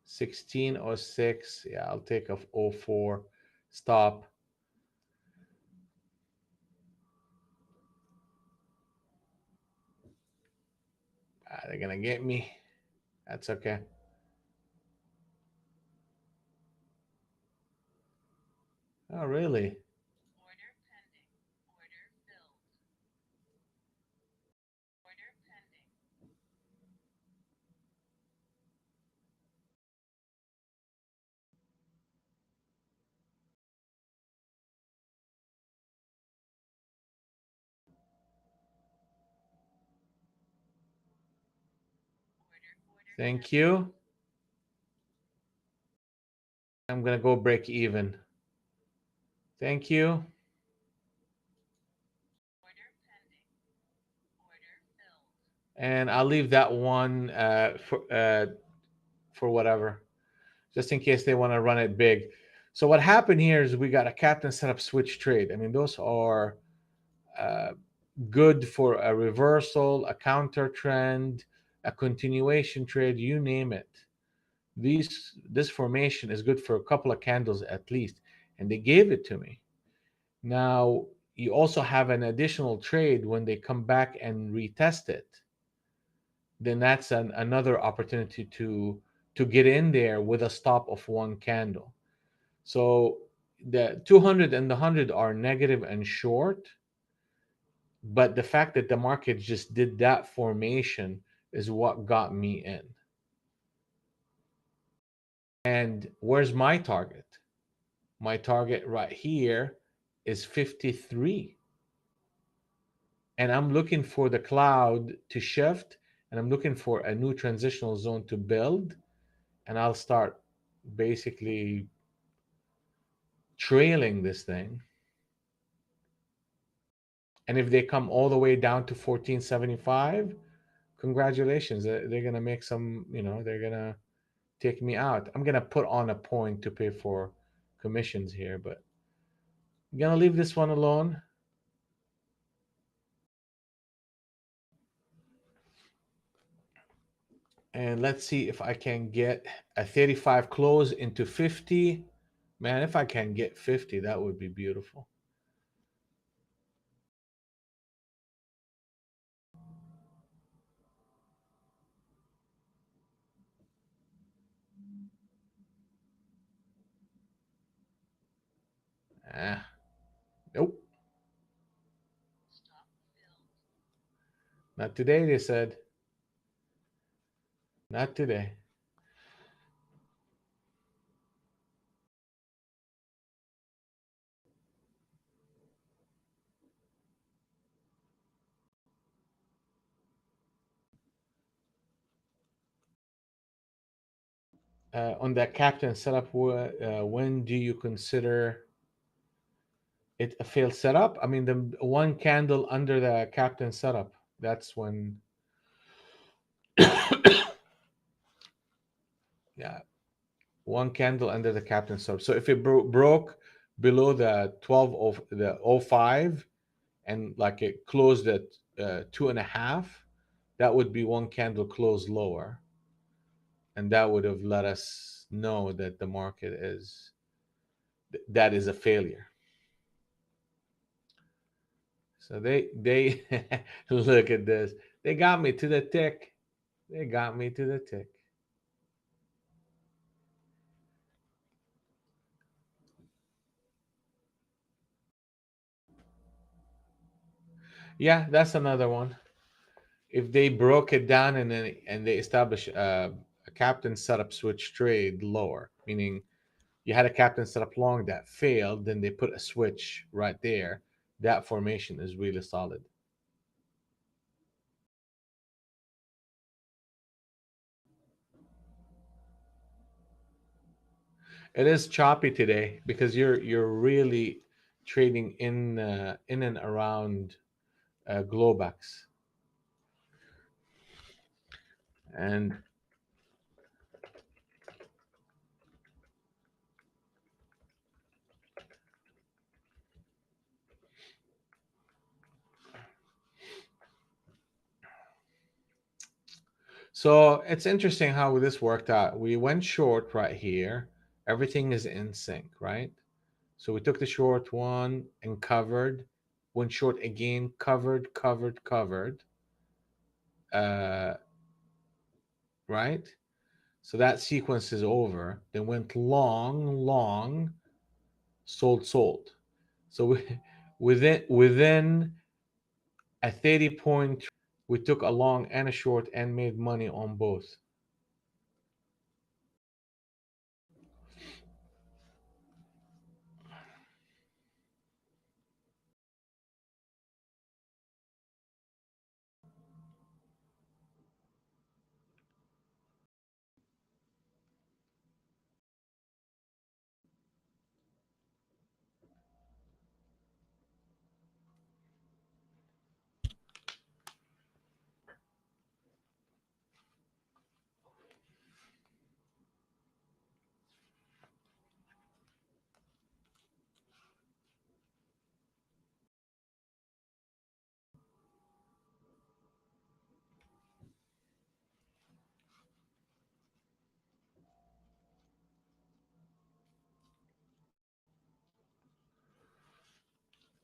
[SPEAKER 1] 1606. Yeah, I'll take a oh 04 stop. They're gonna get me. That's okay. Oh, really? Thank you. I'm gonna go break even. Thank you. And I'll leave that one for whatever, just in case they want to run it big. So what happened here is we got a captain setup switch trade. I mean, those are uh, good for a reversal, a counter trend, a continuation trade, you name it. This formation is good for a couple of candles at least, and they gave it to me. Now you also have an additional trade when they come back and retest it. Then that's another opportunity to get in there with a stop of one candle. So the 200 and the 100 are negative and short, but the fact that the market just did that formation is what got me in. And where's my target? My target right here is 53. And I'm looking for the cloud to shift, and I'm looking for a new transitional zone to build, and I'll start basically trailing this thing. And if they come all the way down to 1475, congratulations. They're going to make some, they're going to take me out. I'm going to put on a point to pay for commissions here, but I'm going to leave this one alone. And let's see if I can get a 35 close into 50. Man, if I can get 50, that would be beautiful. Ah, nope. Not today, they said. Not today. On that captain setup, when do you consider it a failed setup? I mean, the one candle under the captain setup, that's when, yeah, one candle under the captain setup. So if it broke below the 12 of the oh 05 and like it closed at 2.5, that would be one candle close lower. And that would have let us know that the market is, that is a failure. So they look at this. They got me to the tick. They got me to the tick. Yeah, that's another one. If they broke it down and they establish a captain setup switch trade lower, meaning you had a captain setup long that failed, then they put a switch right there. That formation is really solid. It is choppy today because you're really trading in and around Globex, and so it's interesting how this worked out. We went short right here. Everything is in sync, right? So we took the short one and covered, went short again, covered, covered, covered, uh, right? So that sequence is over. Then went long, long, sold, sold. So we, within a 30 point, we took a long and a short and made money on both.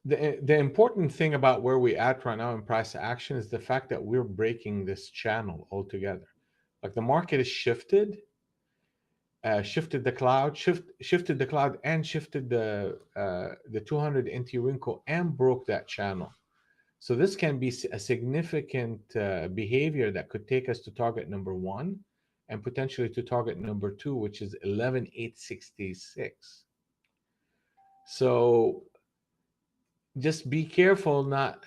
[SPEAKER 1] The important thing about where we at right now in price action is the fact that we're breaking this channel altogether. Like the market is shifted the cloud, shifted the cloud, and shifted the 200 NT wrinkle and broke that channel. So this can be a significant behavior that could take us to target number one, and potentially to target number two, which is 11,866. So just be careful, not,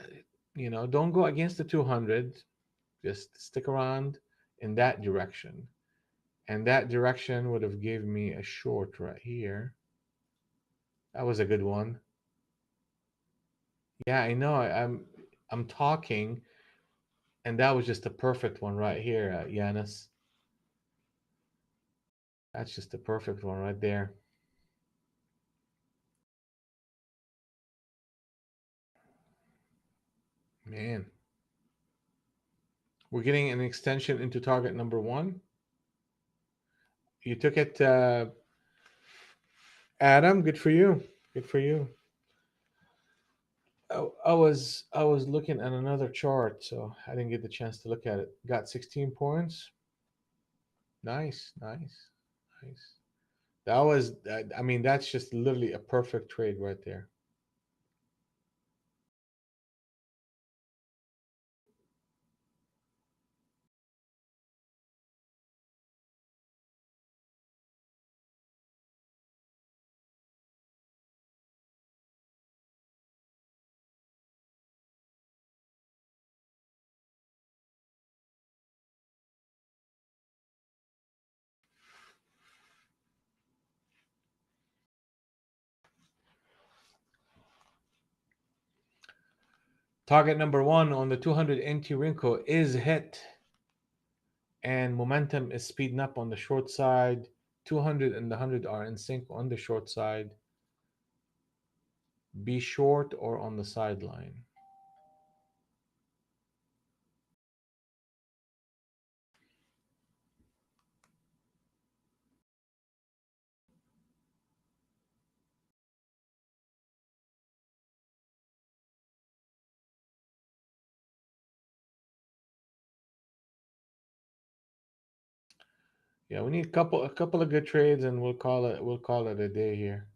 [SPEAKER 1] don't go against the 200. Just stick around in that direction. And that direction would have gave me a short right here. That was a good one. Yeah, I know. I'm talking, and that was just a perfect one right here, Yanis. That's just a perfect one right there. Man, we're getting an extension into target number one. You took it, Adam. Good for you. Good for you. I was looking at another chart, so I didn't get the chance to look at it. Got 16 points. Nice, nice, nice. That was, I mean, that's just literally a perfect trade right there. Target number one on the 200 NT wrinkle is hit, and momentum is speeding up on the short side. 200 and the 100 are in sync on the short side. Be short or on the sideline. Yeah, we need a couple of good trades, and we'll call it a day here.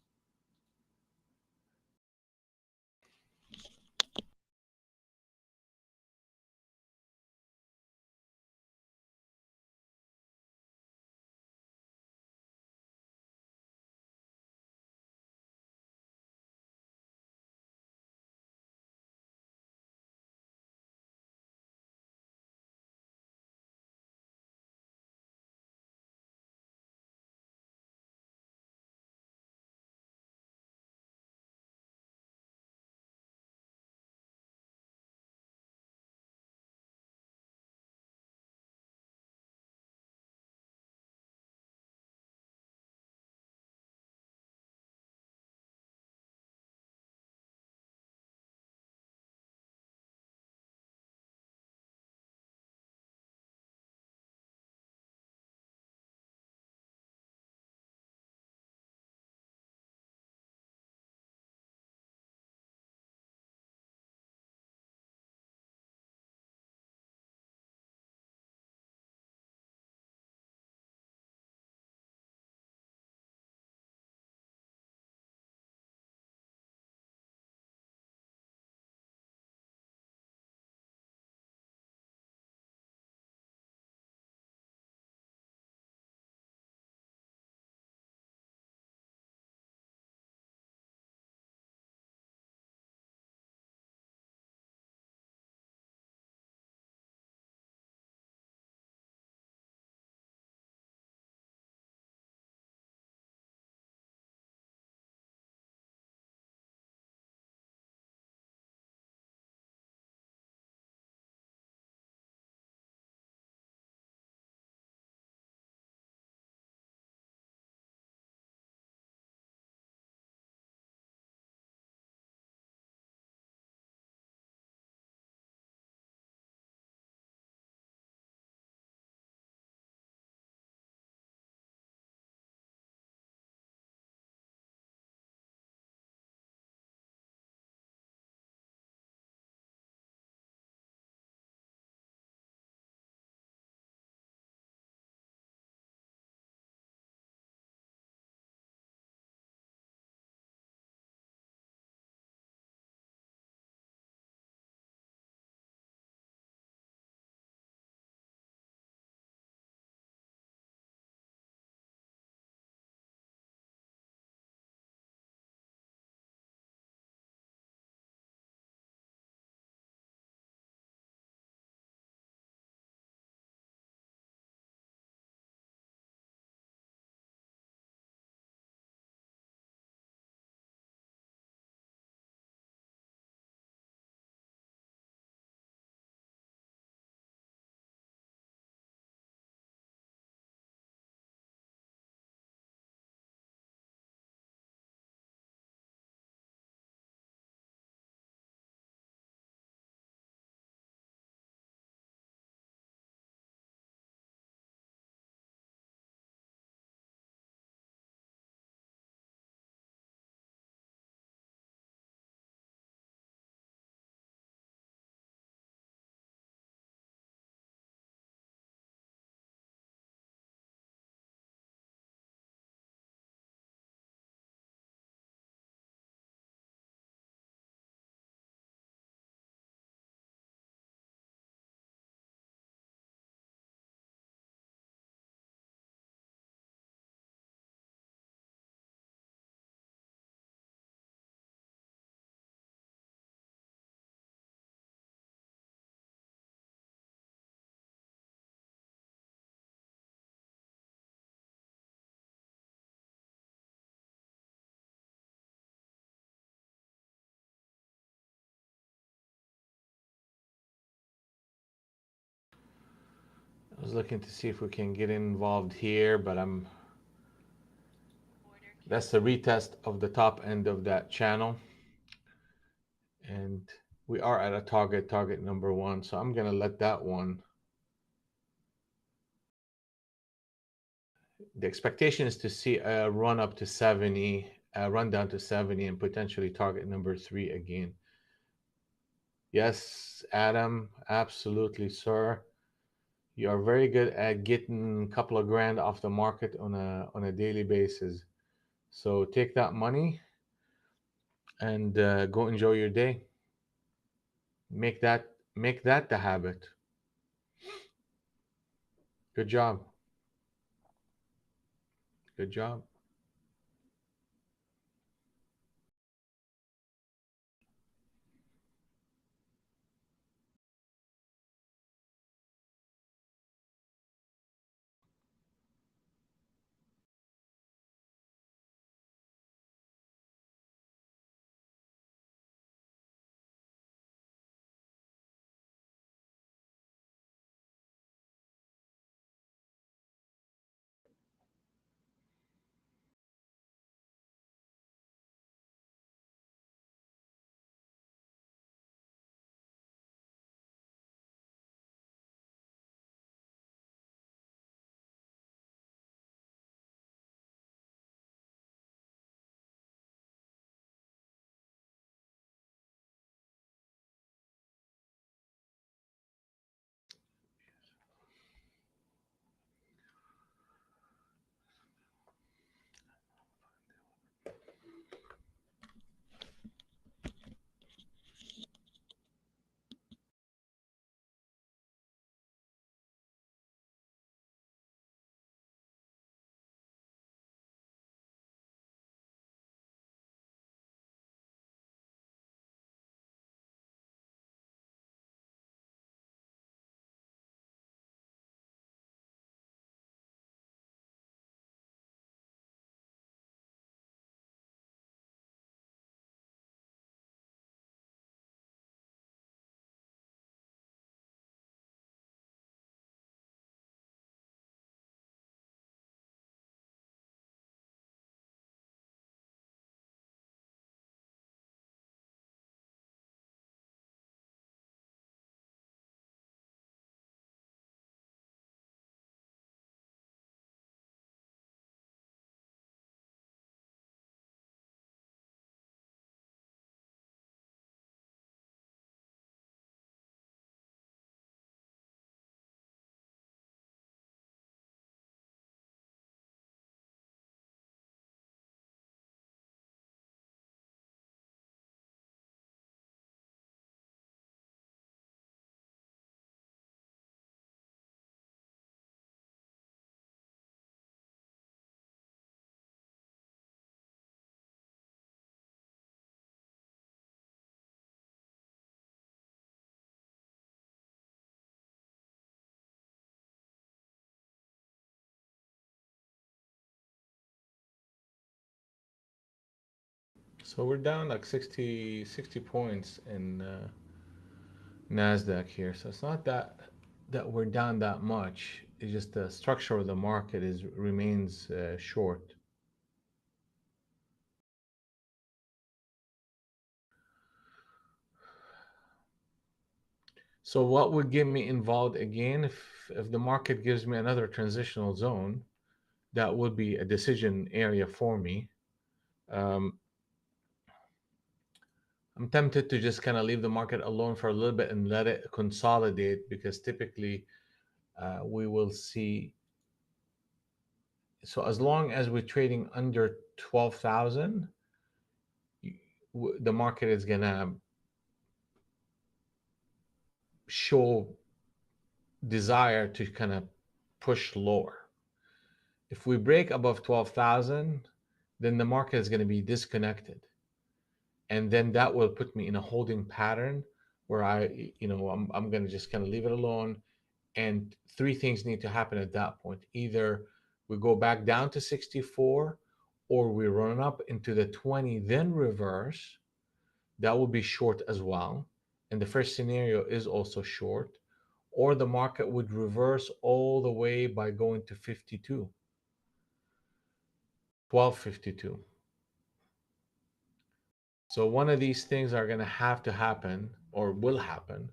[SPEAKER 1] was looking to see if we can get involved here, but that's the retest of the top end of that channel. And we are at a target number one. So I'm going to let that one. The expectation is to see a run up to 70, a run down to 70, and potentially target number three again. Yes, Adam, absolutely, sir. You are very good at getting a couple of grand off the market on a daily basis. So take that money and go enjoy your day. Make that the habit. Good job. Good job. So we're down like 60 points in Nasdaq here. So it's not that we're down that much. It's just the structure of the market is remains short. So what would get me involved again if the market gives me another transitional zone, that would be a decision area for me. Um, I'm tempted to just kind of leave the market alone for a little bit and let it consolidate because typically we will see. So as long as we're trading under 12,000, the market is gonna show desire to kind of push lower. If we break above 12,000, then the market is going to be disconnected. And then that will put me in a holding pattern where I'm going to just kind of leave it alone. And three things need to happen at that point. Either we go back down to 64 or we run up into the 20, then reverse. That will be short as well. And the first scenario is also short. or the market would reverse all the way by going to 52, 1252. So one of these things are going to have to happen or will happen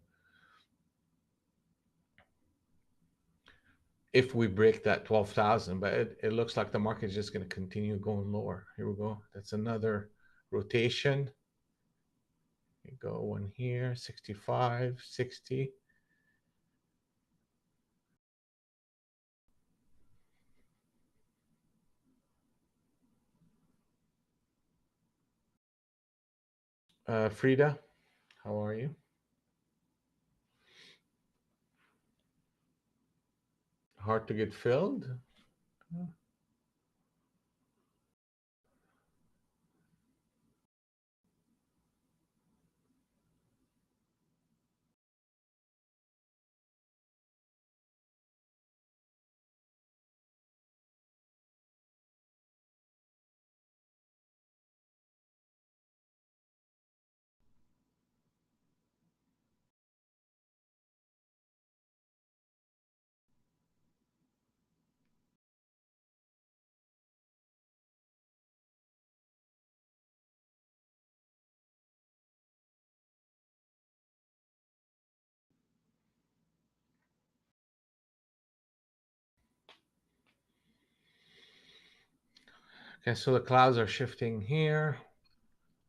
[SPEAKER 1] if we break that 12,000. But it looks like the market is just going to continue going lower. Here we go. That's another rotation. You go one here, 65, 60. Frida, how are you? Hard to get filled? Okay, so the clouds are shifting here.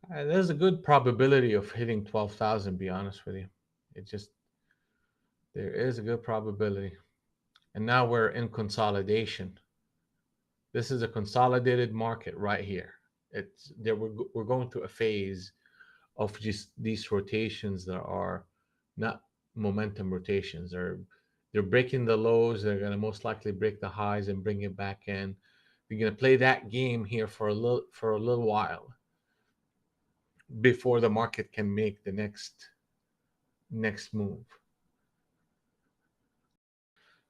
[SPEAKER 1] There's a good probability of hitting 12,000, be honest with you. It just, there is a good probability. And now we're in consolidation. This is a consolidated market right here. It's there. We're going through a phase of just these rotations that are not momentum rotations. They're breaking the lows. They're going to most likely break the highs and bring it back in. They're going to play that game here for a little while before the market can make the next move.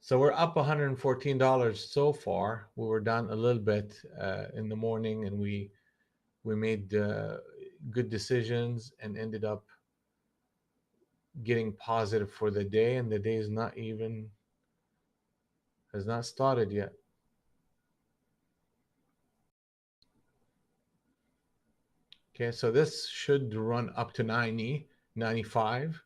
[SPEAKER 1] So we're up $114 so far. We were down a little bit in the morning, and we made good decisions and ended up getting positive for the day. And the day is not even has not started yet. Okay, so this should run up to 90, 95.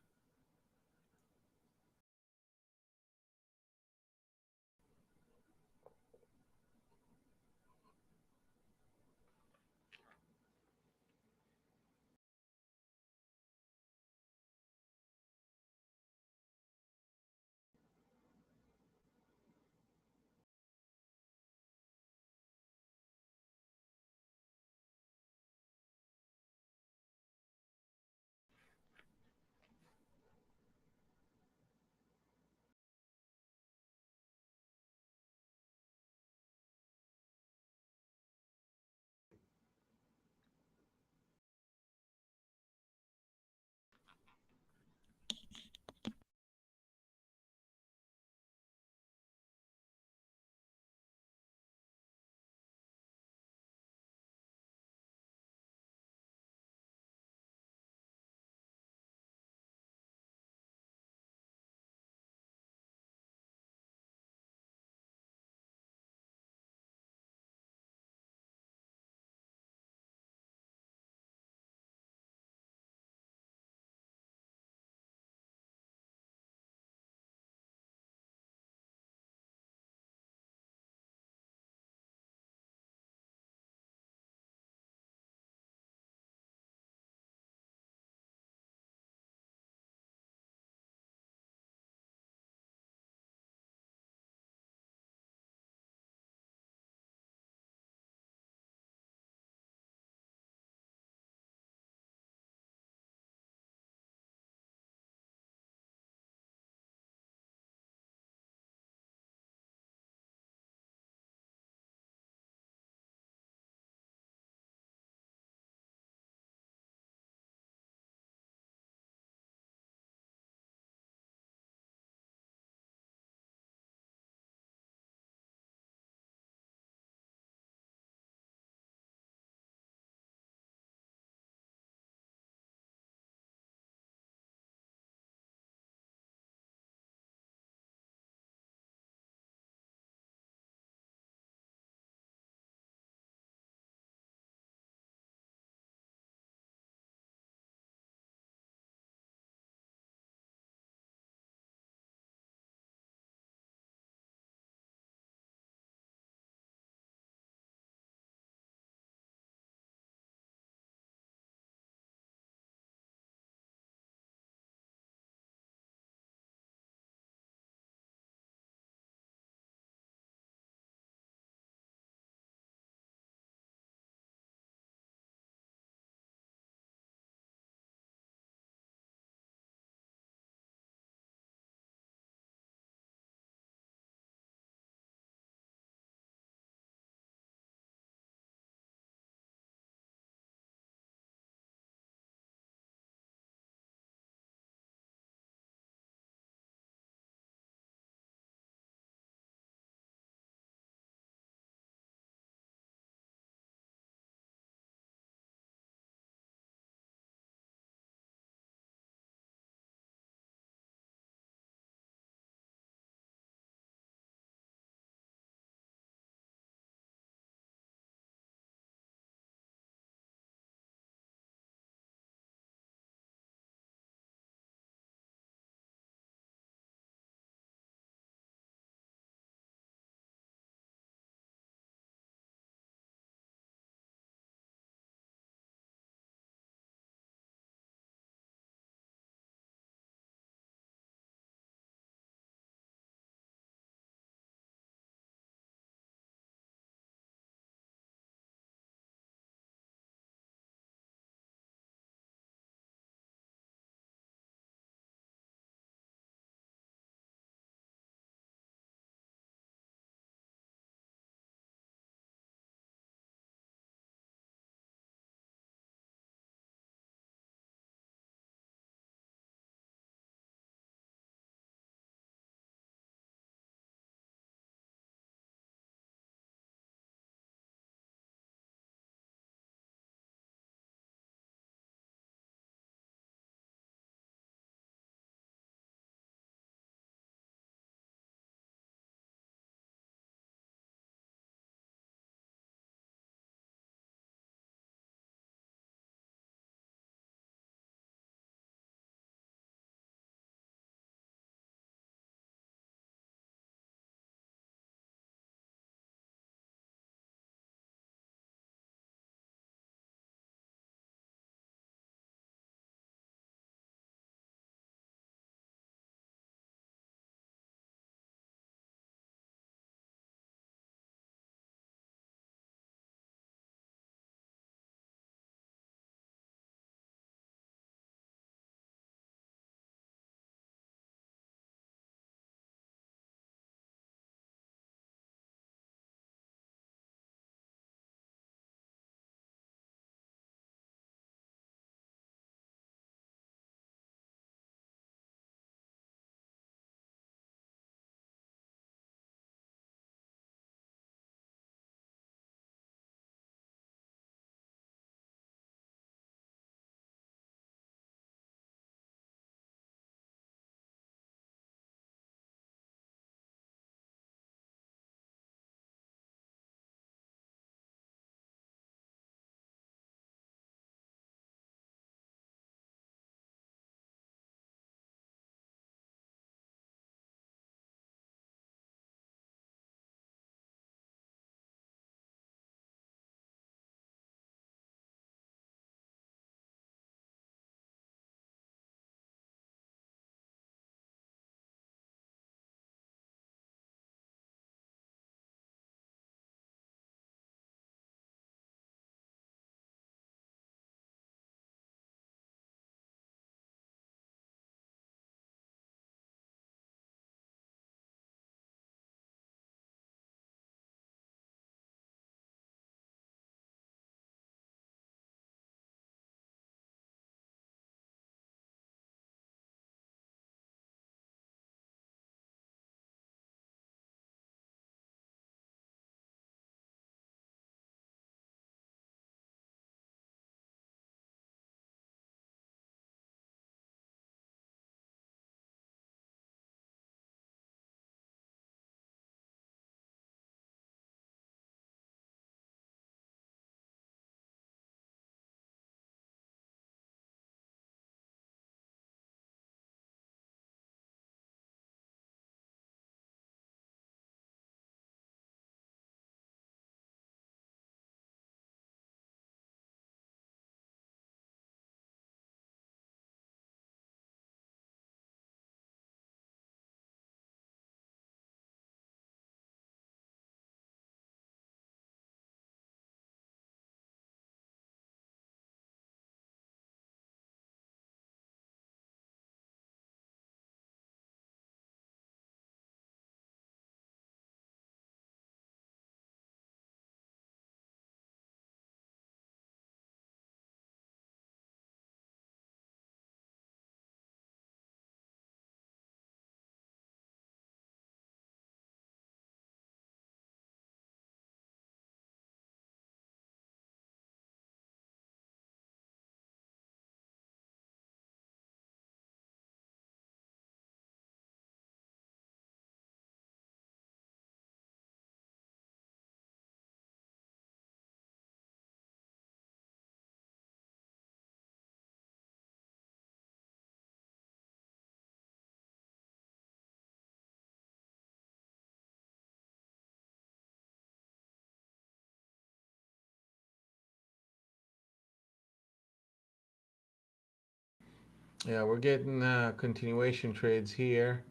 [SPEAKER 1] Yeah, we're getting continuation trades here,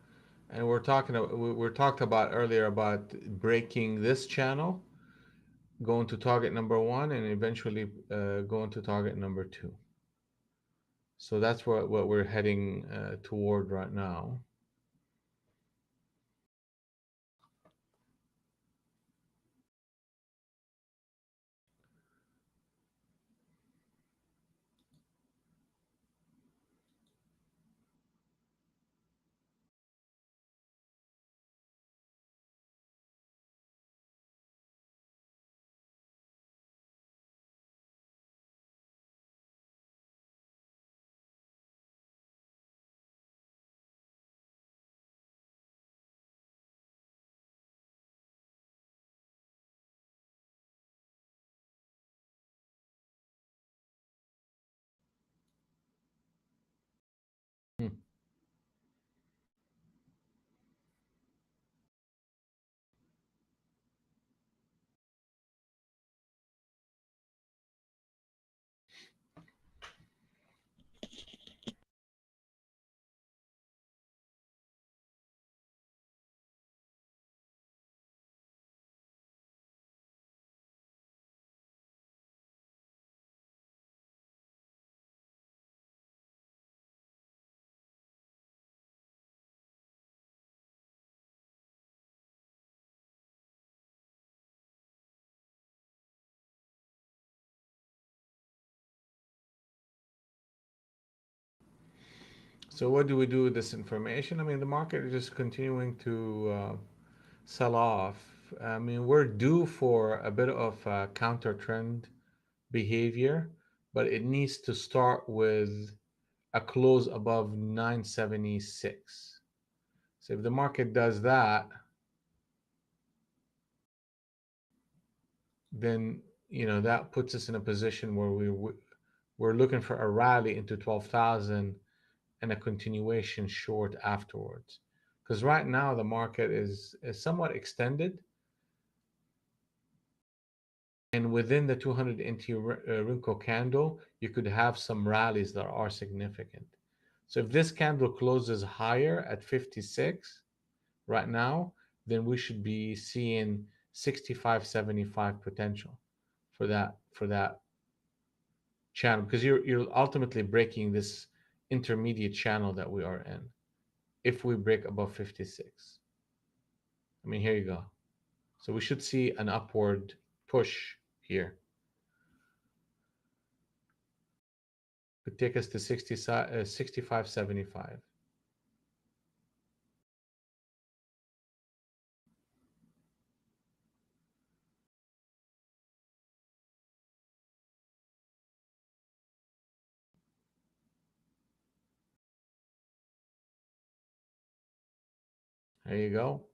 [SPEAKER 1] and we're talked about earlier about breaking this channel, going to target number one, and eventually going to target number two. So that's what we're heading toward right now. Hmm. So what do we do with this information? I mean, the market is just continuing to sell off. I mean, we're due for a bit of counter trend behavior, but it needs to start with a close above 976. So if the market does that, then that puts us in a position where we're looking for a rally into 12,000 and a continuation short afterwards. Because right now the market is somewhat extended, and within the 200 NT Rinko candle, you could have some rallies that are significant. So if this candle closes higher at 56 right now, then we should be seeing 65.75 potential for that channel, because you're ultimately breaking this intermediate channel that we are in if we break above 56. I mean, here you go. So we should see an upward push here. Could take us to 65.75. There you go.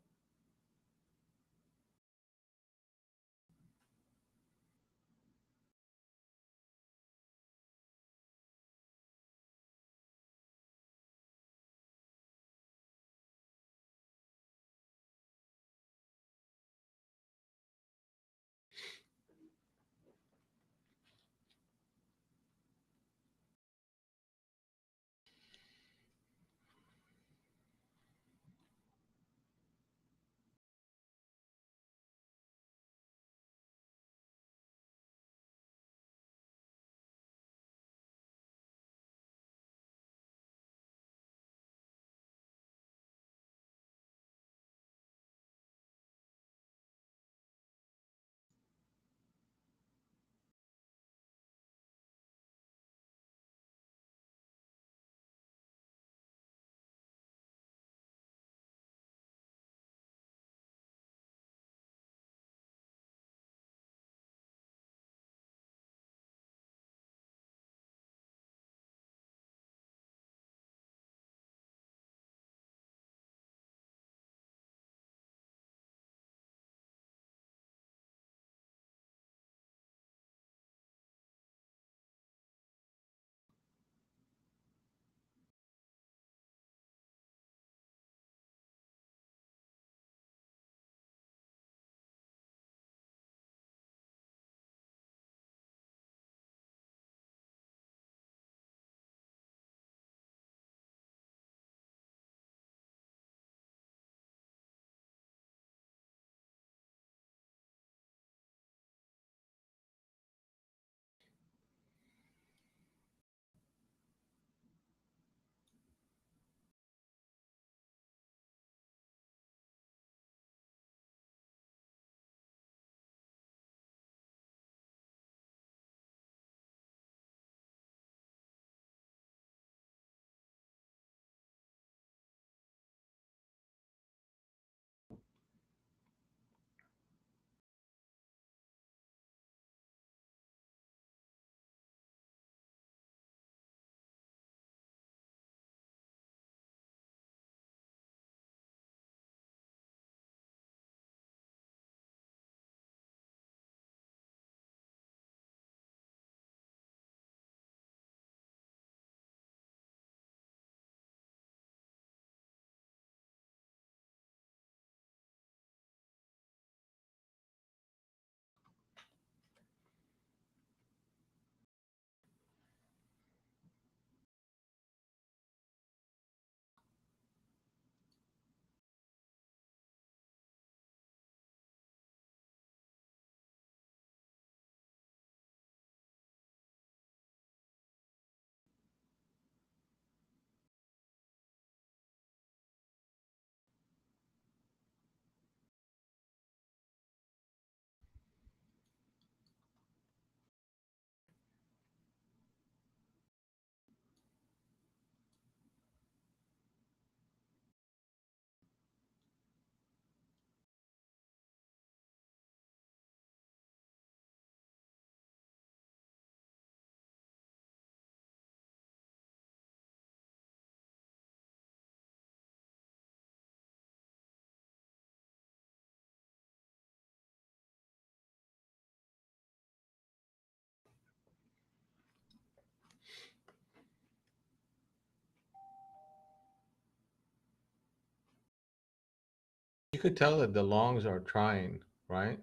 [SPEAKER 1] You could tell that the longs are trying, right?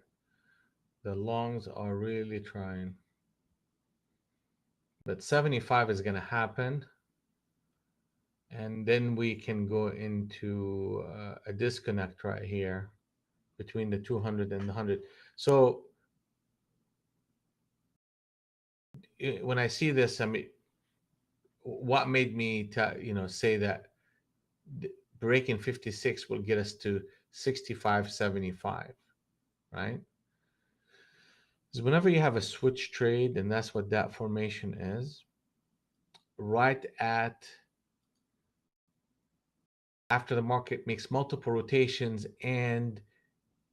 [SPEAKER 1] The longs are really trying. But 75 is going to happen. And then we can go into a disconnect right here between the 200 and the 100. So when I see this, I mean, what made me say that breaking 56 will get us to 65.75, right? Because whenever you have a switch trade, and that's what that formation is, right at after the market makes multiple rotations and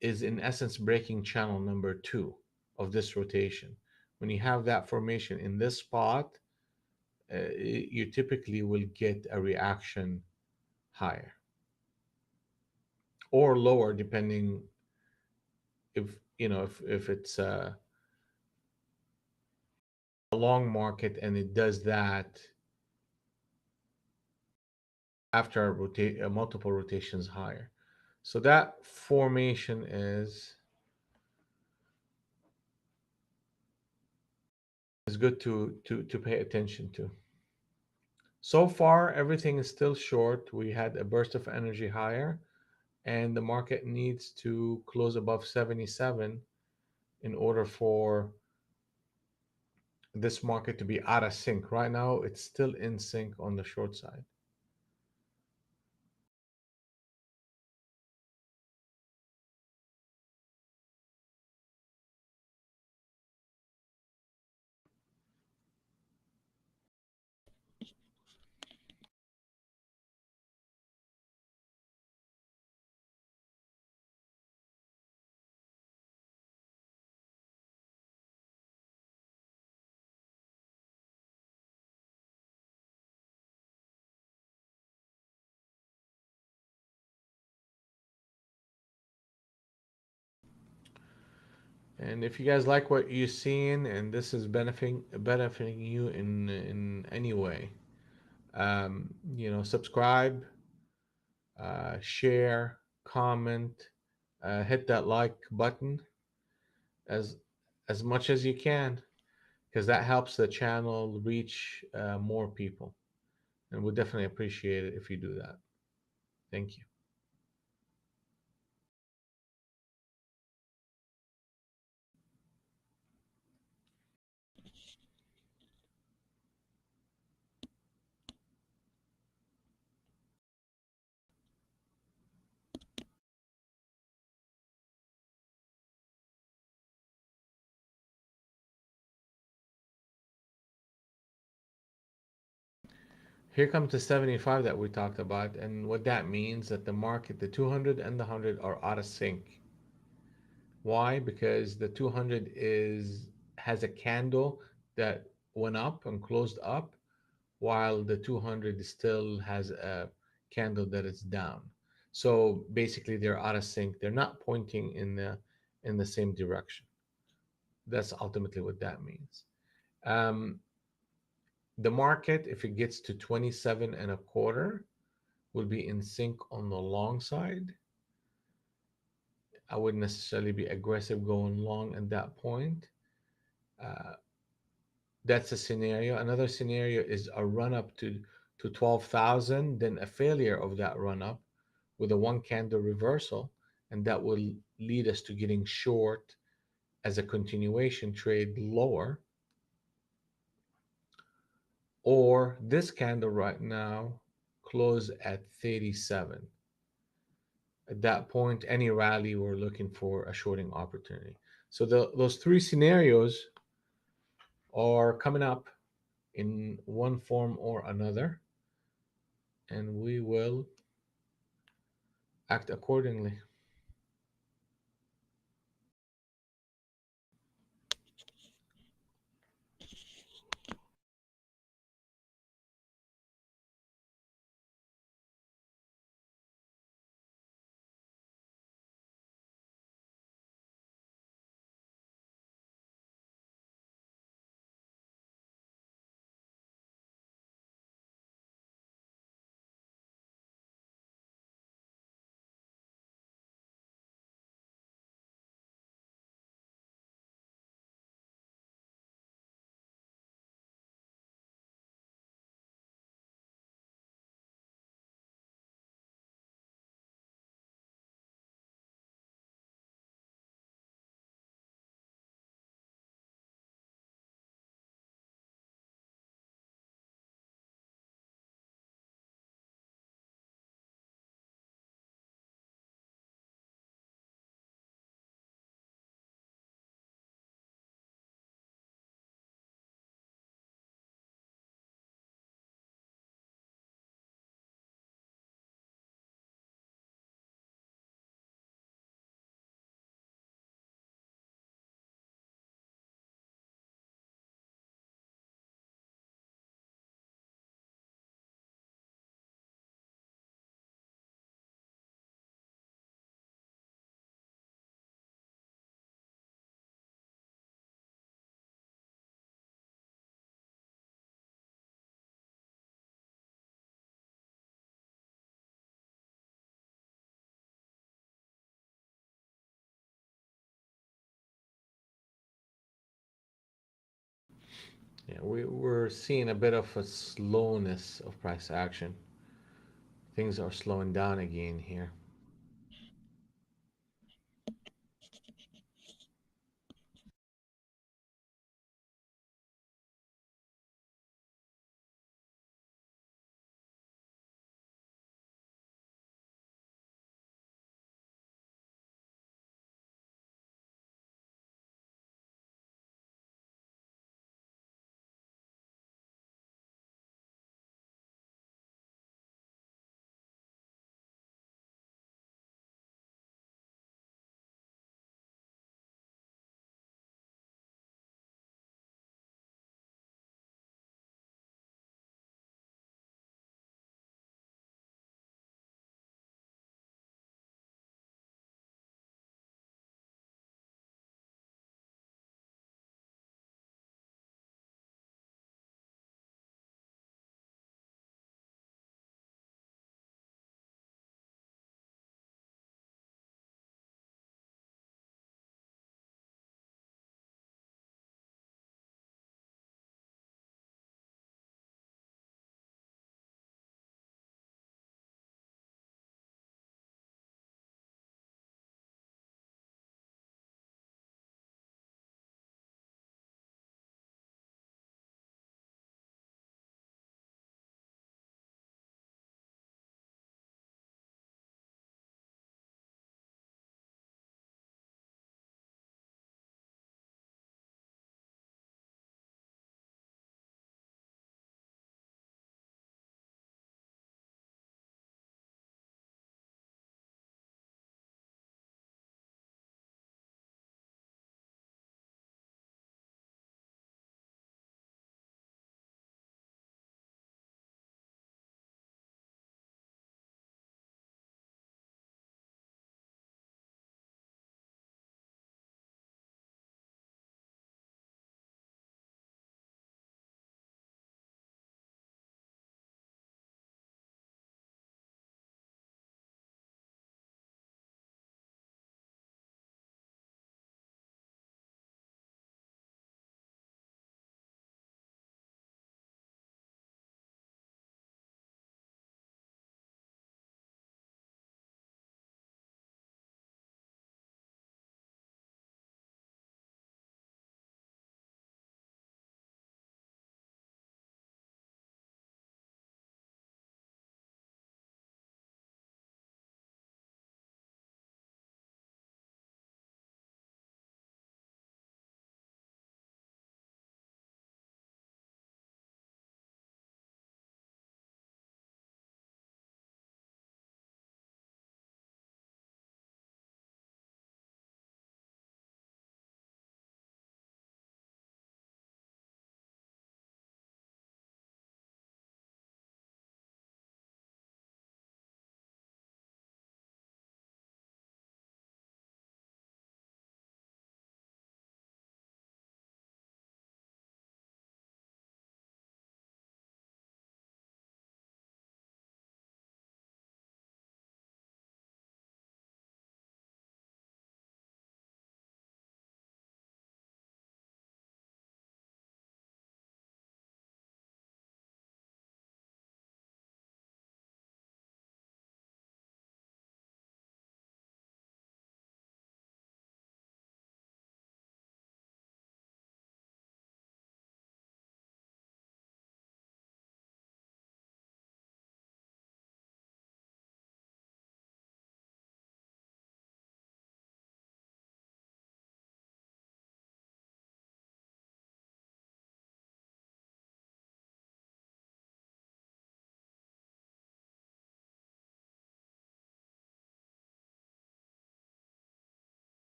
[SPEAKER 1] is in essence breaking channel number two of this rotation. When you have that formation in this spot, you typically will get a reaction higher or lower, depending if it's a long market and it does that after multiple rotations higher. So that formation is good to pay attention to. So far, everything is still short. We had a burst of energy higher, and the market needs to close above 77 in order for this market to be out of sync. Right now, it's still in sync on the short side. And if you guys like what you're seeing and this is benefiting you in any way, subscribe, share, comment, hit that like button as as much as you can, because that helps the channel reach more people, and we'll definitely appreciate it if you do that. Thank you. Here comes the 75 that we talked about, and what that means that the market, the 200 and the 100 are out of sync. Why? Because the 200 has a candle that went up and closed up, while the 200 still has a candle that is down. So basically, they're out of sync. They're not pointing in the same direction. That's ultimately what that means. Um, the market, if it gets to 27 and a quarter, will be in sync on the long side. I wouldn't necessarily be aggressive going long at that point. Uh, that's a scenario. Another scenario is a run up to 12,000, then a failure of that run up with a one candle reversal, and that will lead us to getting short as a continuation trade lower. Or this candle right now close at 37. At that point, any rally, we're looking for a shorting opportunity. So those three scenarios are coming up in one form or another, and we will act accordingly. Yeah, we're seeing a bit of a slowness of price action. Things are slowing down again here.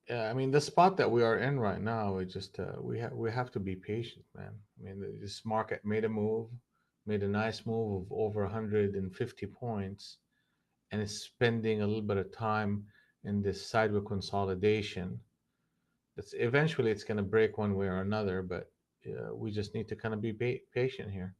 [SPEAKER 1] Yeah, I mean the spot that we are in right now, we just we have to be patient, man. I mean this market made a move, made a nice move of over 150 points, and it's spending a little bit of time in this sideway consolidation. That's eventually it's going to break one way or another, but we just need to kind of be patient here.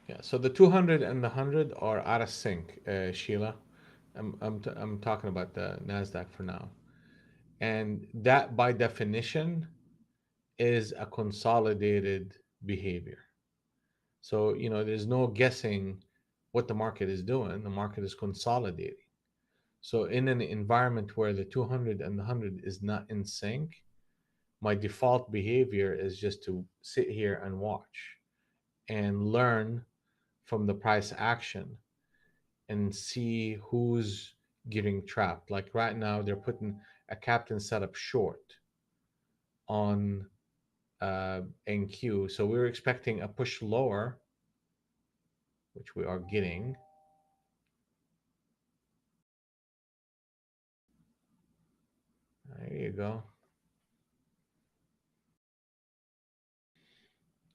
[SPEAKER 1] Yeah. So the 200 and the 100 are out of sync, Sheila. I'm talking about the Nasdaq for now, and that by definition is a consolidated behavior. So, there's no guessing what the market is doing. The market is consolidating. So, in an environment where the 200 and the 100 is not in sync, my default behavior is just to sit here and watch and learn from the price action and see who's getting trapped. Like right now, they're putting a captain setup short on NQ. So we were expecting a push lower, which we are getting. There you go.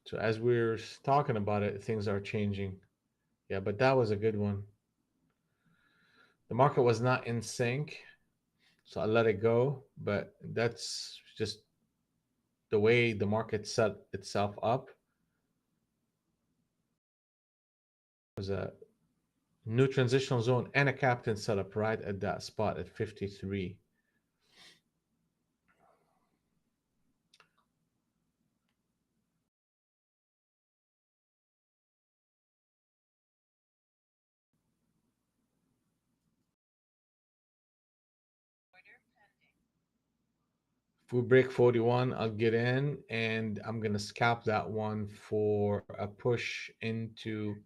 [SPEAKER 1] So as we're talking about it, things are changing. Yeah, but that was a good one. The market was not in sync, so I let it go. But that's just the way the market set itself up. It was a new transitional zone and a captain setup right at that spot at 53. If we break 41, I'll get in and I'm going to scalp that one for a push into.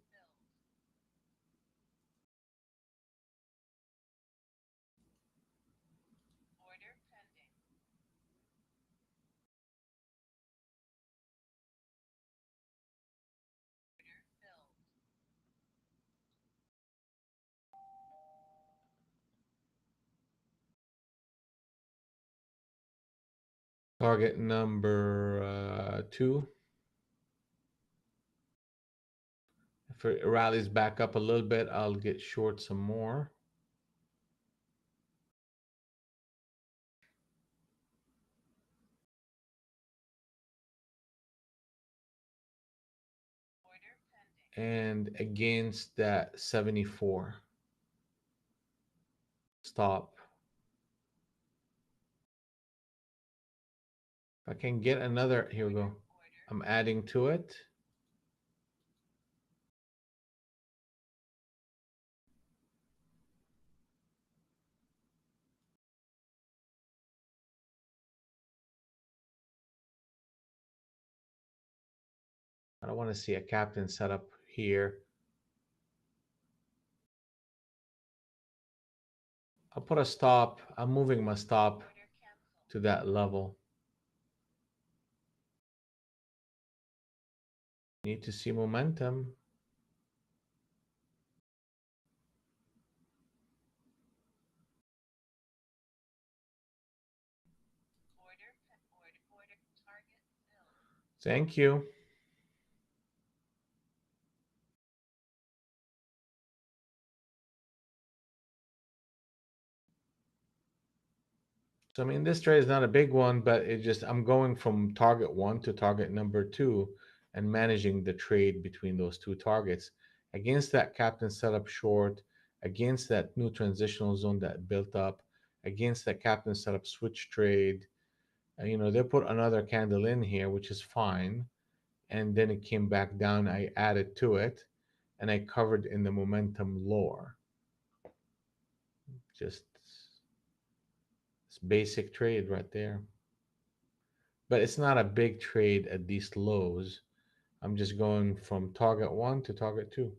[SPEAKER 1] Target number two. If it rallies back up a little bit, I'll get short some more. And against that 74. Stop. If I can get another, here we go. I'm adding to it. I don't want to see a captain set up here. I'll put a stop. I'm moving my stop to that level. Need to see momentum. Thank you. So I mean, this trade is not a big one, but it just I'm going from target one to target number two and managing the trade between those two targets against that captain setup short, against that new transitional zone that built up, against that captain setup switch trade. They put another candle in here, which is fine, and then it came back down. I added to it, and I covered in the momentum lower. Just this basic trade right there. But it's not a big trade at these lows. I'm just going from target one to target two.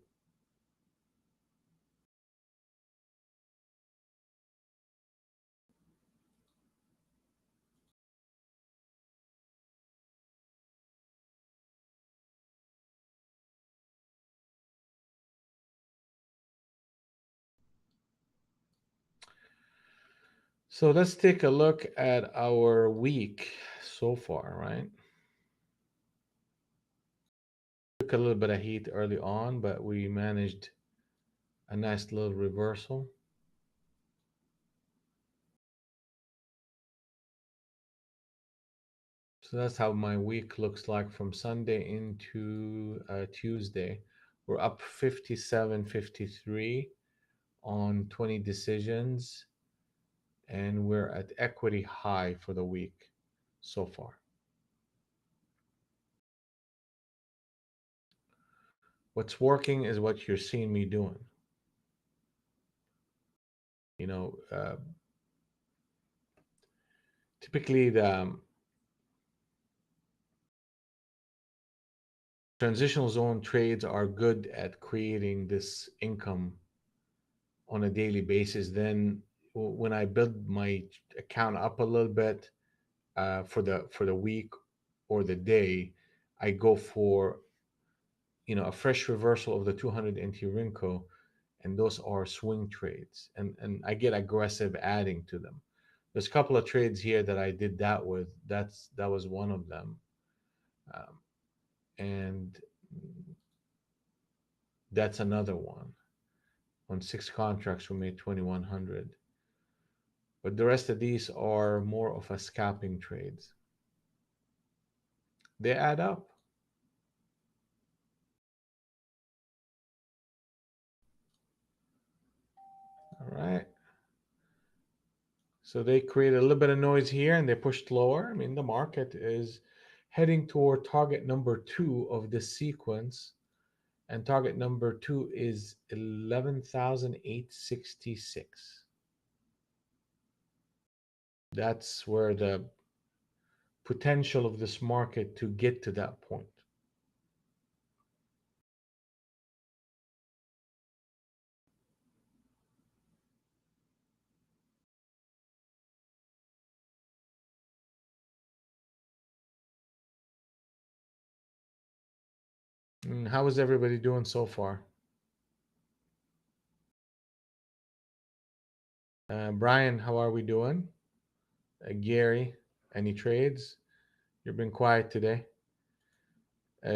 [SPEAKER 1] So let's take a look at our week so far, right? Took a little bit of heat early on, but we managed a nice little reversal. So that's how my week looks like from Sunday into Tuesday. We're up 57, 53 on 20 decisions, and we're at equity high for the week so far. What's working is what you're seeing me doing. You know, typically the transitional zone trades are good at creating this income on a daily basis. Then when I build my account up a little bit for the week or the day, I go for a fresh reversal of the 200 NT Rinko, and those are swing trades, and I get aggressive adding to them. There's a couple of trades here that I did that with. That was one of them, and that's another one. On 6 contracts, we made 2,100. But the rest of these are more of a scalping trades. They add up. All right. So they create a little bit of noise here and they pushed lower. I mean, the market is heading toward target number two of this sequence. And target number two is 11,866. That's where the potential of this market to get to that point. How is everybody doing so far? Brian, how are we doing? Gary, any trades? You've been quiet today.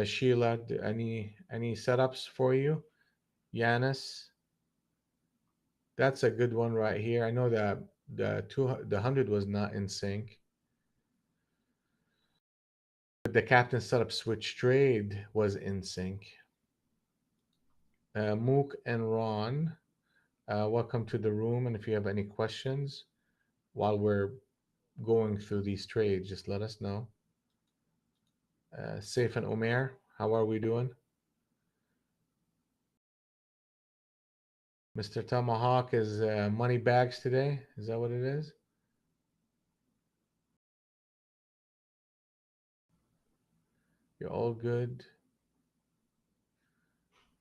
[SPEAKER 1] Sheila, any setups for you? Yanis, that's a good one right here. I know that the 100 was not in sync. But the captain setup switch trade was in sync. Mook and Ron, welcome to the room. And if you have any questions while we're going through these trades, just let us know. Saif and Omer, how are we doing? Mr. Tomahawk is money bags today. Is that what it is? You're all good.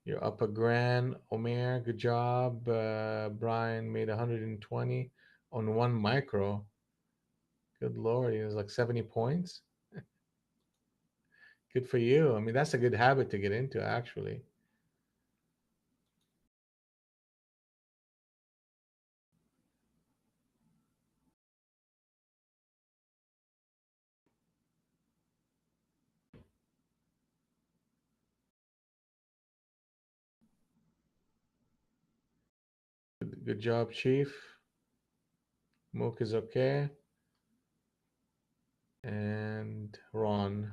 [SPEAKER 1] You're up a grand. Omer, good job. Brian made 120 on one micro. Good lord, he was like 70 points. Good for you. I mean, that's a good habit to get into, actually. Good job, Chief. Mook is okay. And Ron.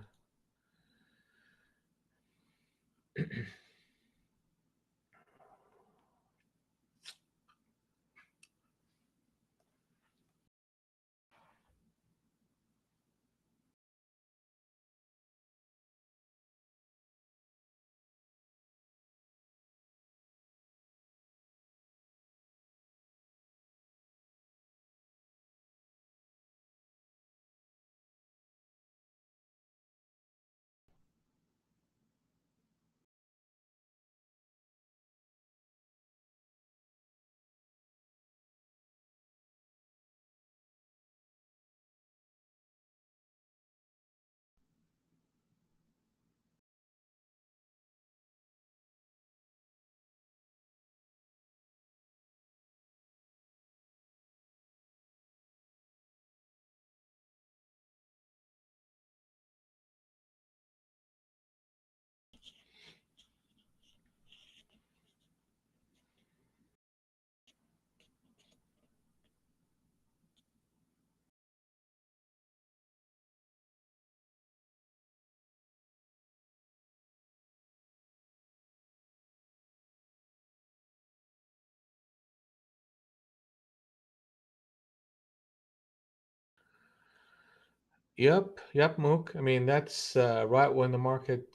[SPEAKER 1] Yep, Mook. I mean, that's right when the market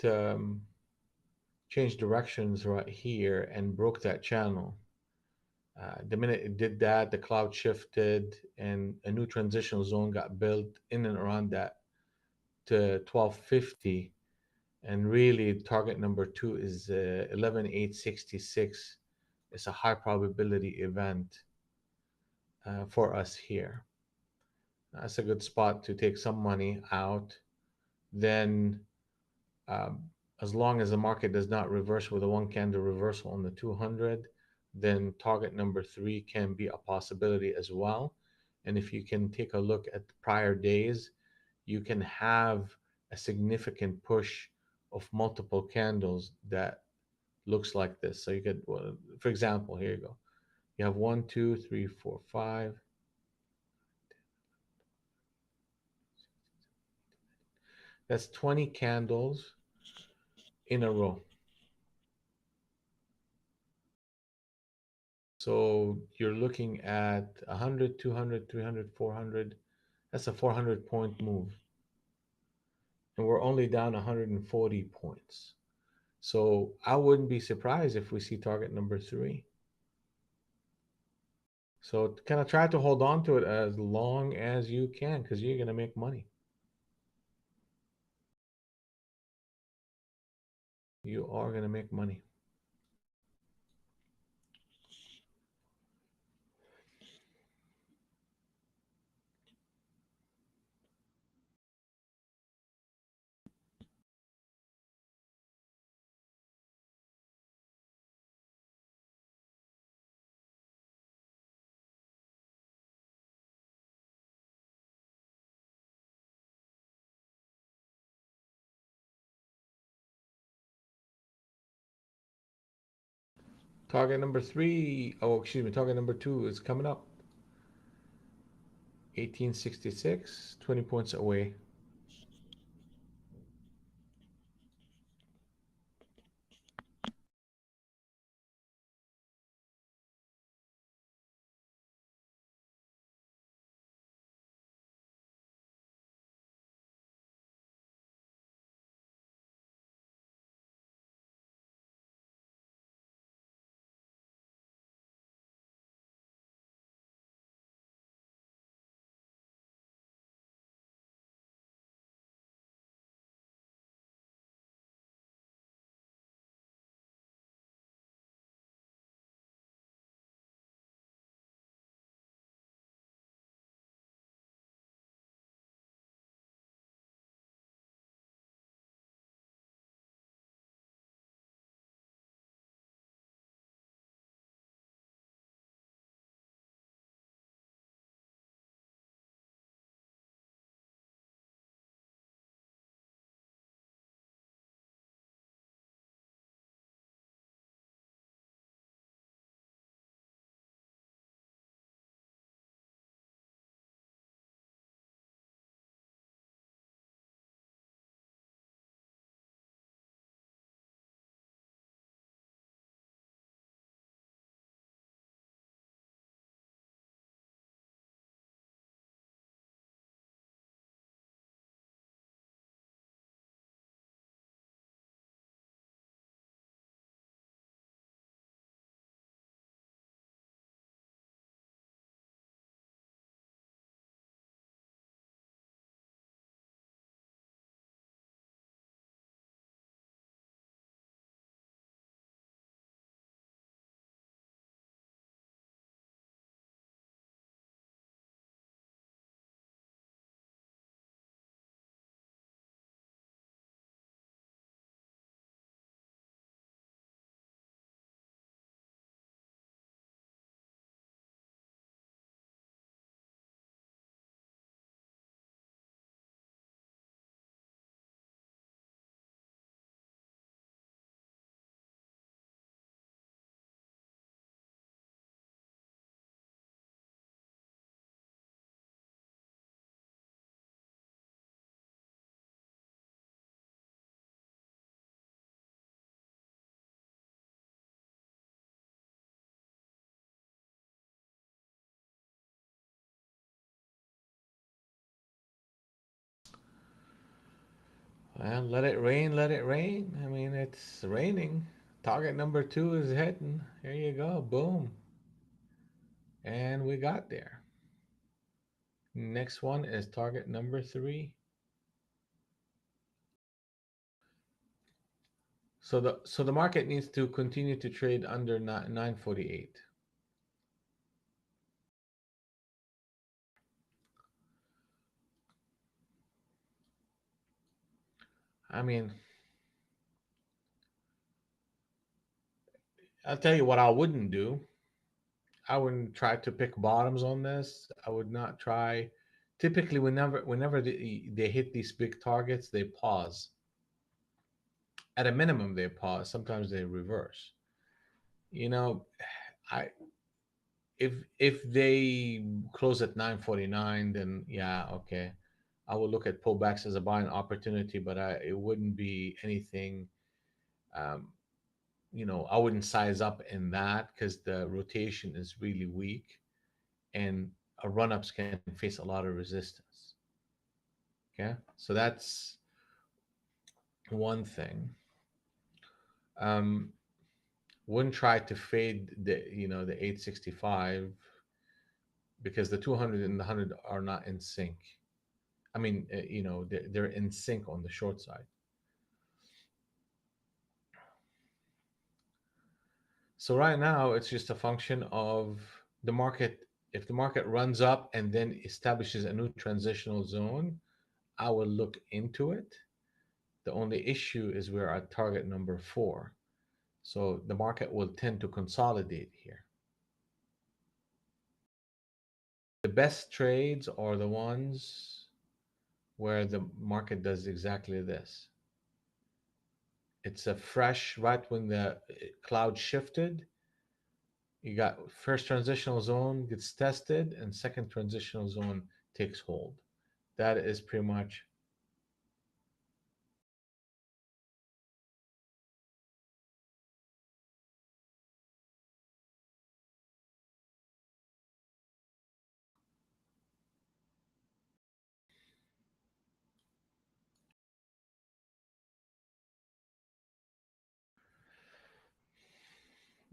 [SPEAKER 1] changed directions right here and broke that channel. The minute it did that, the cloud shifted and a new transitional zone got built in and around that to 1250. And really, target number two is 11,866. It's a high probability event for us here. That's a good spot to take some money out. Then, um, as long as the market does not reverse with a one candle reversal on the 200, then target number three can be a possibility as well. And if you can take a look at the prior days, you can have a significant push of multiple candles that looks like this. So you could, well, for example, here you go. You have one, two, three, four, five. That's 20 candles in a row. So you're looking at 100, 200, 300, 400. That's a 400 point move. And we're only down 140 points. So I wouldn't be surprised if we see target number three. So kind of try to hold on to it as long as you can because you're going to make money. You are going to make money. Target number three, oh, excuse me, target number two is coming up. 1866, 20 points away. Well, let it rain, let it rain. I mean, it's raining. Target number two is hitting. Here you go. Boom. And we got there. Next one is target number three. So the market needs to continue to trade under 948. I mean, I'll tell you what I wouldn't do. I wouldn't try to pick bottoms on this. I would not try. Typically, whenever they hit these big targets, they pause. At a minimum, they pause. Sometimes they reverse. You know, I if they close at 949, then yeah, okay. I will look at pullbacks as a buying opportunity, but it wouldn't be anything. Um, I wouldn't size up in that because the rotation is really weak, and a run-ups can face a lot of resistance. Okay, so that's one thing. Um, wouldn't try to fade the 865 because the 200 and the 100 are not in sync. I mean, they're in sync on the short side. So right now, it's just a function of the market. If the market runs up and then establishes a new transitional zone, I will look into it. The only issue is we're at target number four. So the market will tend to consolidate here. The best trades are the ones where the market does exactly this. It's a fresh, right when the cloud shifted, you got first transitional zone gets tested and second transitional zone takes hold. That is pretty much,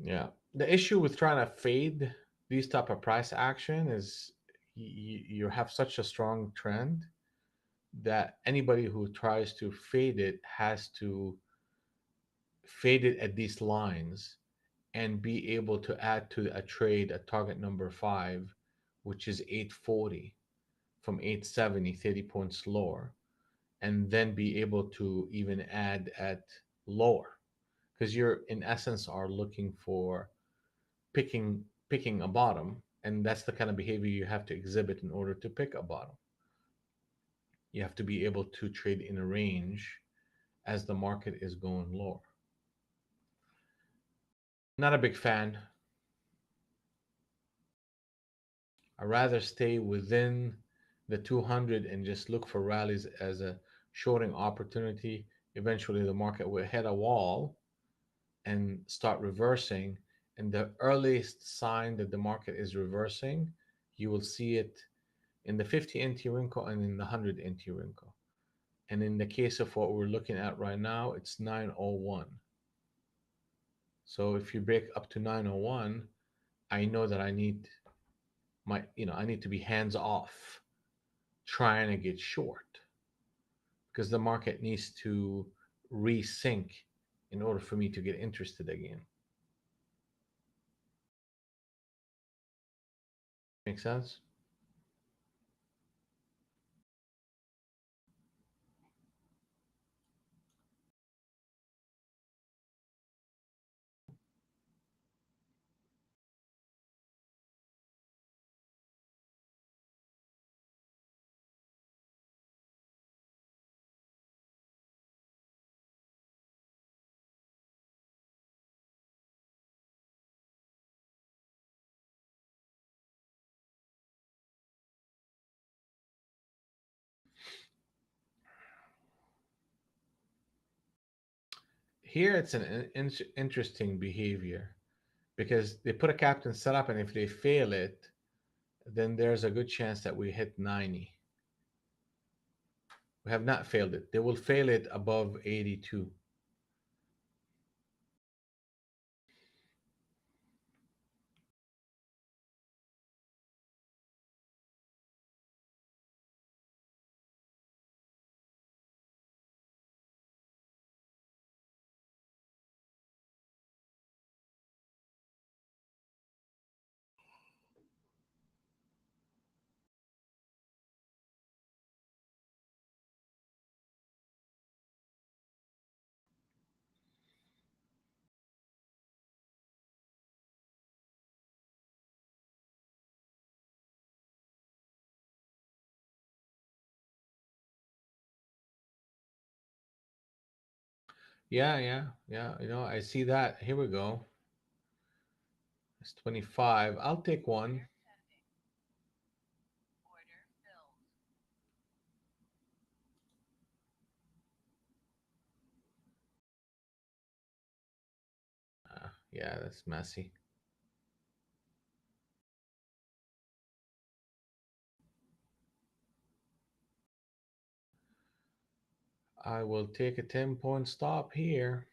[SPEAKER 1] yeah. The issue with trying to fade these type of price action is you have such a strong trend that anybody who tries to fade it has to fade it at these lines and be able to add to a trade at target number five, which is 840 from 870, 30 points lower, and then be able to even add at lower. Because you're in essence are looking for picking a bottom, and that's the kind of behavior you have to exhibit in order to pick a bottom. You have to be able to trade in a range as the market is going lower. Not a big fan. I rather stay within the 200 and just look for rallies as a shorting opportunity. Eventually, the market will hit a wall and start reversing. And the earliest sign that the market is reversing, you will see it in the 50 NT wrinkle and in the 100 NT wrinkle. And in the case of what we're looking at right now, it's 901. So if you break up to 901, I know that I need to be hands off trying to get short because the market needs to resync in order for me to get interested again. Make sense? Here it's an interesting behavior because they put a captain setup, and if they fail it, then there's a good chance that we hit 90. We have not failed it. They will fail it above 82. Yeah, yeah, yeah. I see that. Here we go. It's 25. I'll take one. Yeah, that's messy. I will take a 10-point stop here.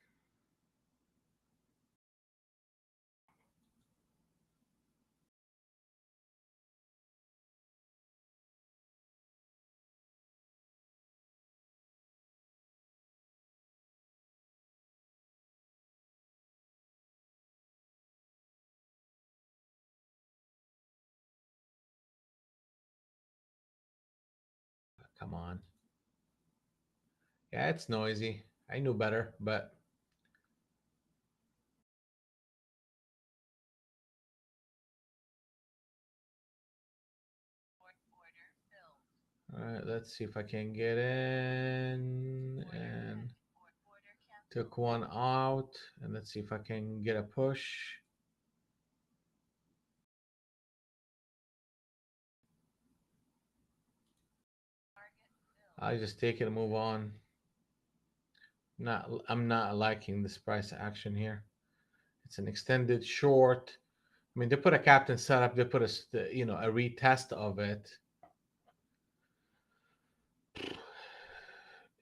[SPEAKER 1] Come on. Yeah, it's noisy. I knew better, but all right, let's see if I can get in and took one out. And let's see if I can get a push. I just take it and move on. I'm not liking this price action here. It's an extended short. I mean, they put a captain setup. They put a retest of it.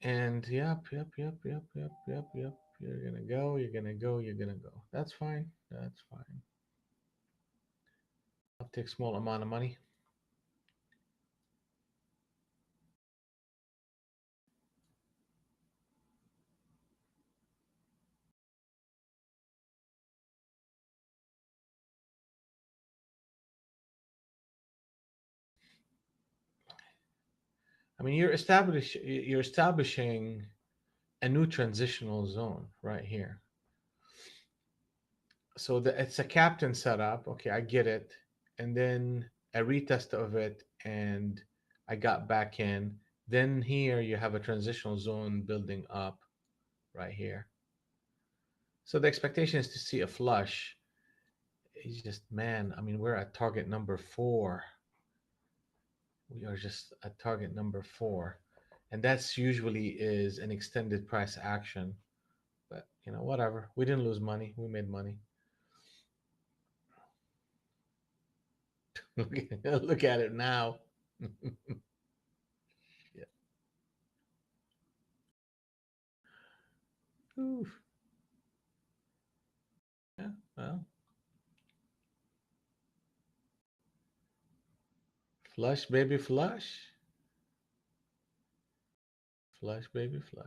[SPEAKER 1] And yep. You're gonna go. You're gonna go. You're gonna go. That's fine. That's fine. I'll take small amount of money. I mean, you're establishing a new transitional zone right here. So it's a captain setup. Okay, I get it. And then a retest of it, and I got back in. Then here you have a transitional zone building up right here. So the expectation is to see a flush. It's just, man, I mean, we're at target number four. We are just at target number four. And that's usually is an extended price action. But whatever. We didn't lose money. We made money. Look at it now. Yeah. Oof. Yeah. Well, flush, baby, flush. Flush, baby, flush.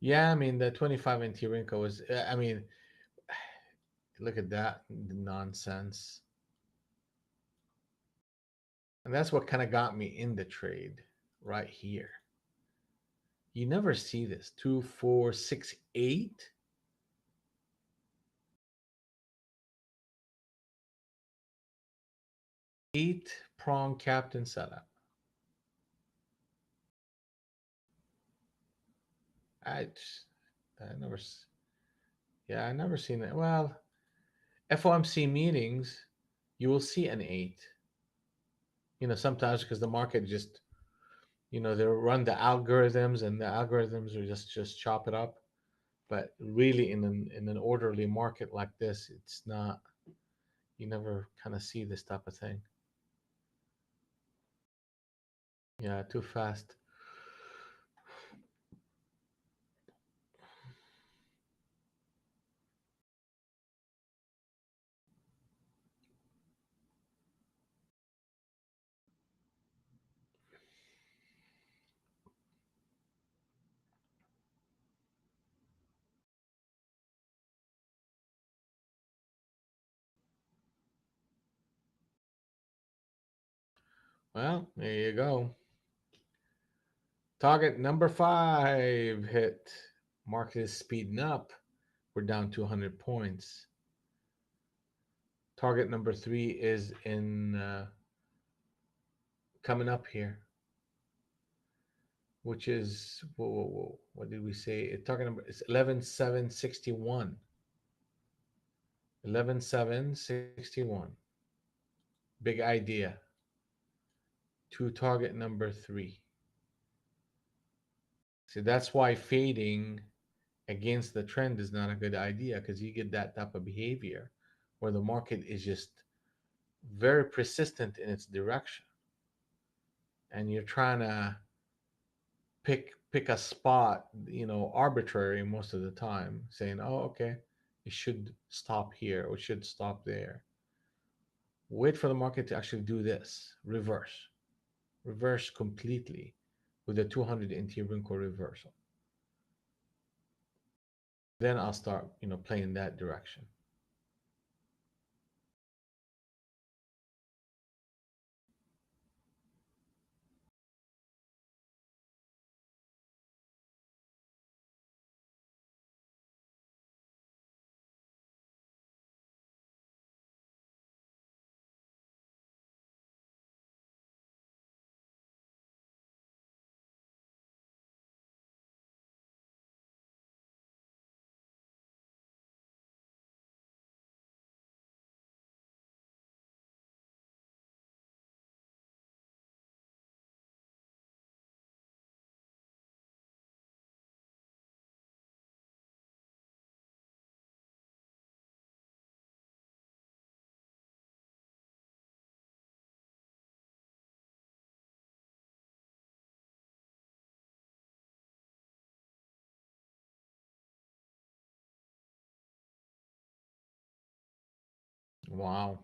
[SPEAKER 1] Yeah, I mean, the 25 and Tirinka was, I mean, look at that nonsense. And that's what kind of got me in the trade right here. You never see this. 2, 4, 6, 8. Eight prong captain setup. I I never. Yeah, I never seen it. Well, FOMC meetings, you will see an eight. Sometimes because the market just, they run the algorithms, and the algorithms will just chop it up. But really, in an orderly market like this, it's not. You never kind of see this type of thing. Yeah, too fast. Well, there you go. Target number five hit. Market is speeding up. We're down 200 points. Target number three is in coming up here, which is whoa, whoa, whoa. What did we say? Target number is 11,761. 11,761. Big idea. To target number three. See, that's why fading against the trend is not a good idea, because you get that type of behavior where the market is just very persistent in its direction, and you're trying to pick a spot, arbitrary most of the time, saying, "Oh, okay, it should stop here or it should stop there." Wait for the market to actually do this, reverse completely with a 200 anti-wrinkle reversal. Then I'll start, playing that direction. Wow.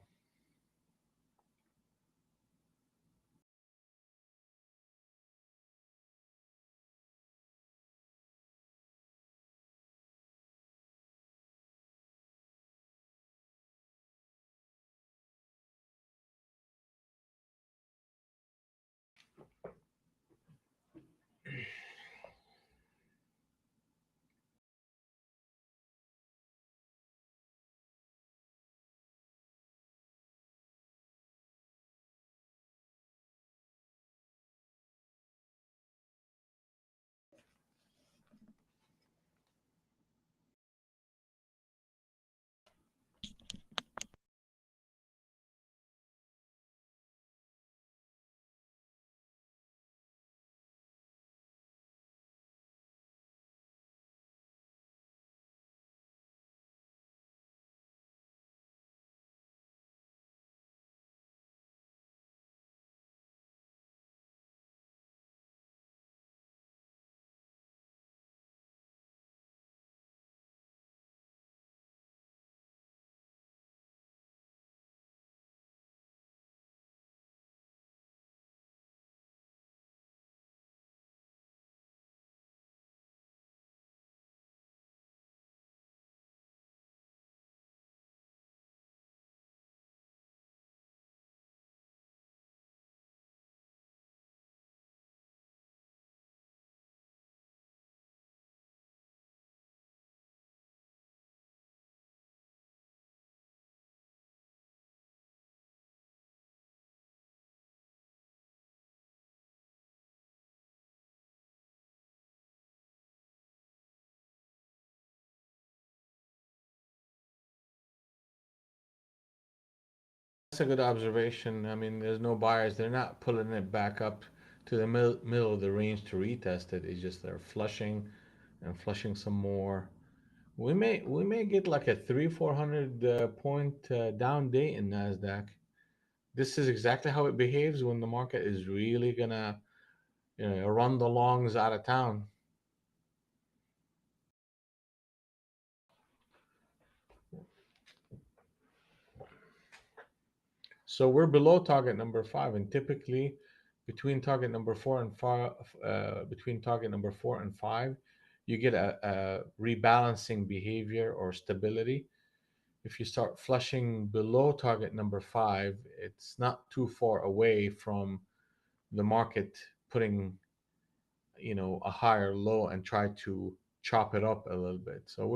[SPEAKER 1] That's a good observation. I mean, there's no buyers. They're not pulling it back up to the middle of the range to retest it. It's just they're flushing and flushing some more. We may get like a 300-400 point down day in Nasdaq. This is exactly how it behaves when the market is really gonna, run the longs out of town. So we're below target number five, and typically between target number four and five, you get a rebalancing behavior or stability. If you start flushing below target number five, it's not too far away from the market putting, a higher low and try to chop it up a little bit. So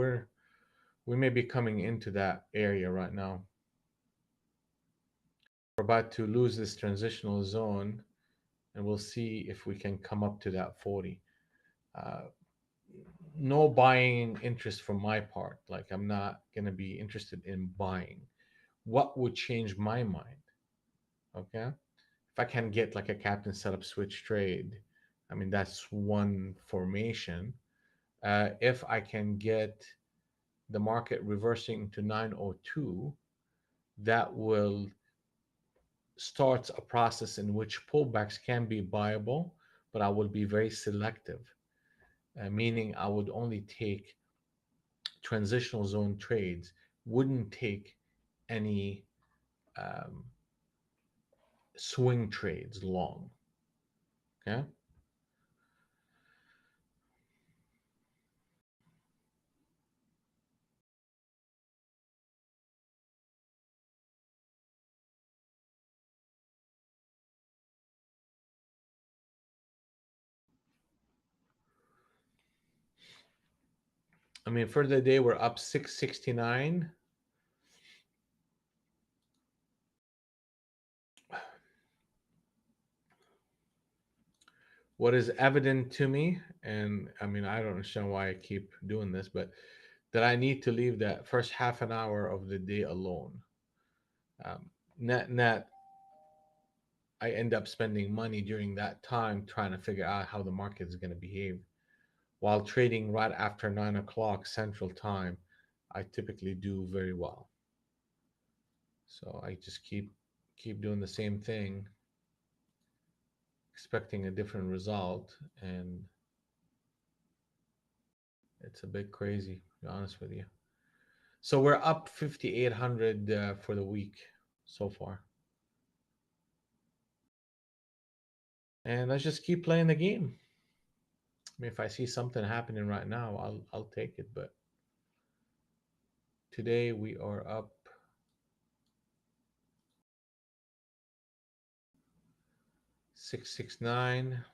[SPEAKER 1] we may be coming into that area right now. We're about to lose this transitional zone, and we'll see if we can come up to that 40. Uh, no buying interest from my part. Like, I'm not going to be interested in buying. What would change my mind? Okay. If I can get like a captain setup switch trade, I mean, that's one formation. If I can get the market reversing to 902, that will start a process in which pullbacks can be buyable, but I will be very selective, meaning I would only take transitional zone trades, wouldn't take any um, swing trades long. Okay. I mean, for the day, we're up 669. What is evident to me, and I mean, I don't understand why I keep doing this, but that I need to leave that first half an hour of the day alone. Net, I end up spending money during that time trying to figure out how the market is going to behave. While trading right after 9 o'clock Central Time, I typically do very well. So I just keep doing the same thing, expecting a different result, and it's a bit crazy, to be honest with you. So we're up 5,800 for the week so far, and let's just keep playing the game. I mean, if I see something happening right now, I'll take it. But today we are up 669.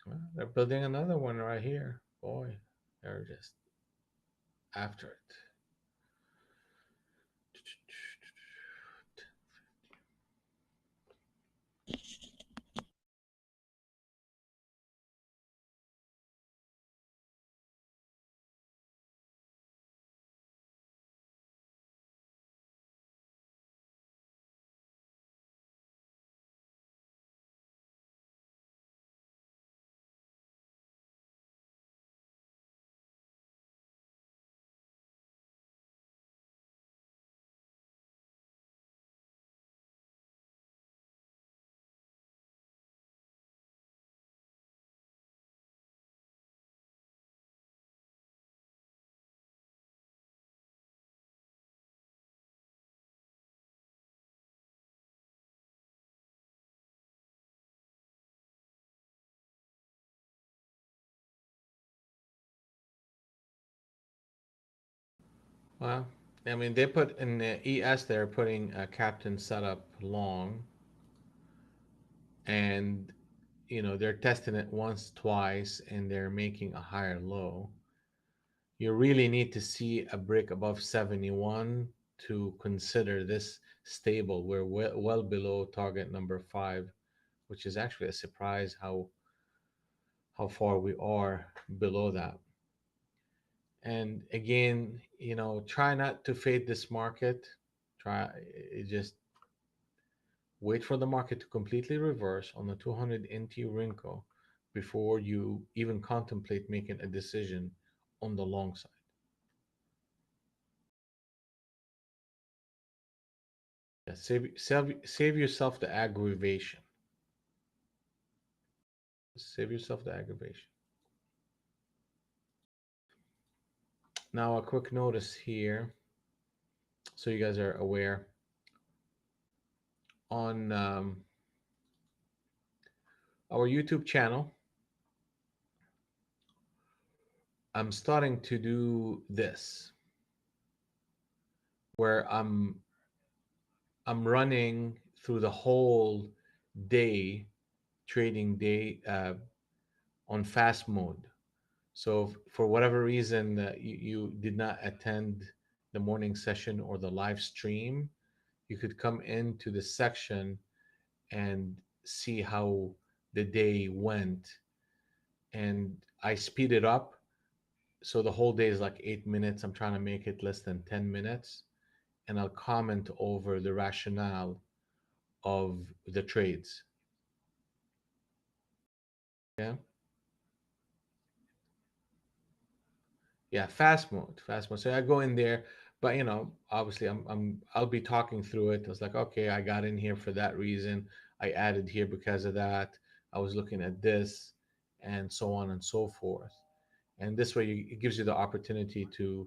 [SPEAKER 1] Well, they're building another one right here. Boy, they're just after it. Well, I mean, they put in the ES, they're putting a captain setup long, and they're testing it once, twice, and they're making a higher low. You really need to see a break above 71 to consider this stable. We're well below target number five, which is actually a surprise how far we are below that. And again, try not to fade this market. Try just wait for the market to completely reverse on the 200 NT Rinko before you even contemplate making a decision on the long side. Yeah, save yourself the aggravation. Save yourself the aggravation. Now, a quick notice here, so you guys are aware. On our YouTube channel, I'm starting to do this, where I'm running through the whole day, trading day, on fast mode. So for whatever reason you did not attend the morning session or the live stream, you could come into the section and see how the day went. And I speed it up. So the whole day is like 8 minutes. I'm trying to make it less than 10 minutes. And I'll comment over the rationale of the trades. Yeah. Yeah, fast mode. So I go in there, but obviously I'll be talking through it. I was like, okay, I got in here for that reason. I added here because of that. I was looking at this, and so on and so forth. And this way, it gives you the opportunity to,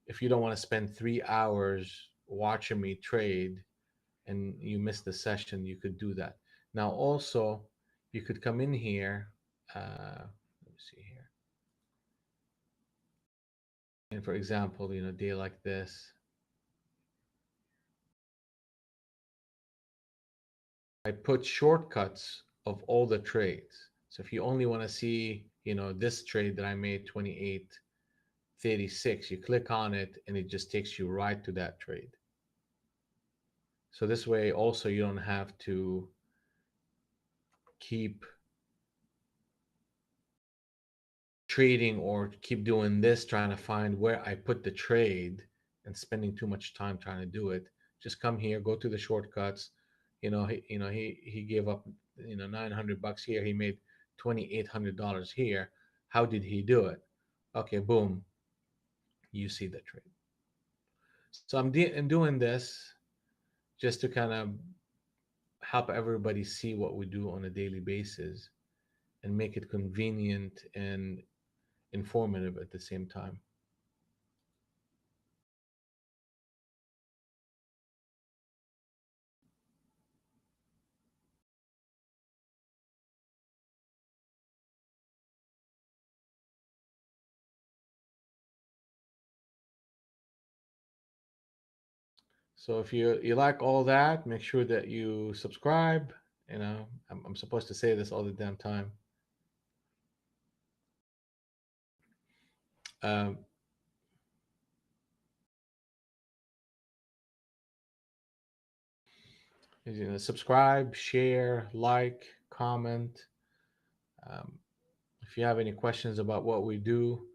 [SPEAKER 1] if you don't want to spend 3 hours watching me trade and you miss the session, you could do that. Now, also, you could come in here. Let me see here. And for example, day like this, I put shortcuts of all the trades. So if you only want to see, this trade that I made 28.36, you click on it and it just takes you right to that trade. So this way also you don't have to keep trading or keep doing this, trying to find where I put the trade and spending too much time trying to do it. Just come here, go to the shortcuts. He gave up, $900 here. He made $2,800 here. How did he do it? Okay, boom, you see the trade. So I'm doing this just to kind of help everybody see what we do on a daily basis and make it convenient and informative at the same time. So if you like all that, make sure that you subscribe. I'm supposed to say this all the damn time. Um, Subscribe, share, like, comment. Um, if you have any questions about what we do,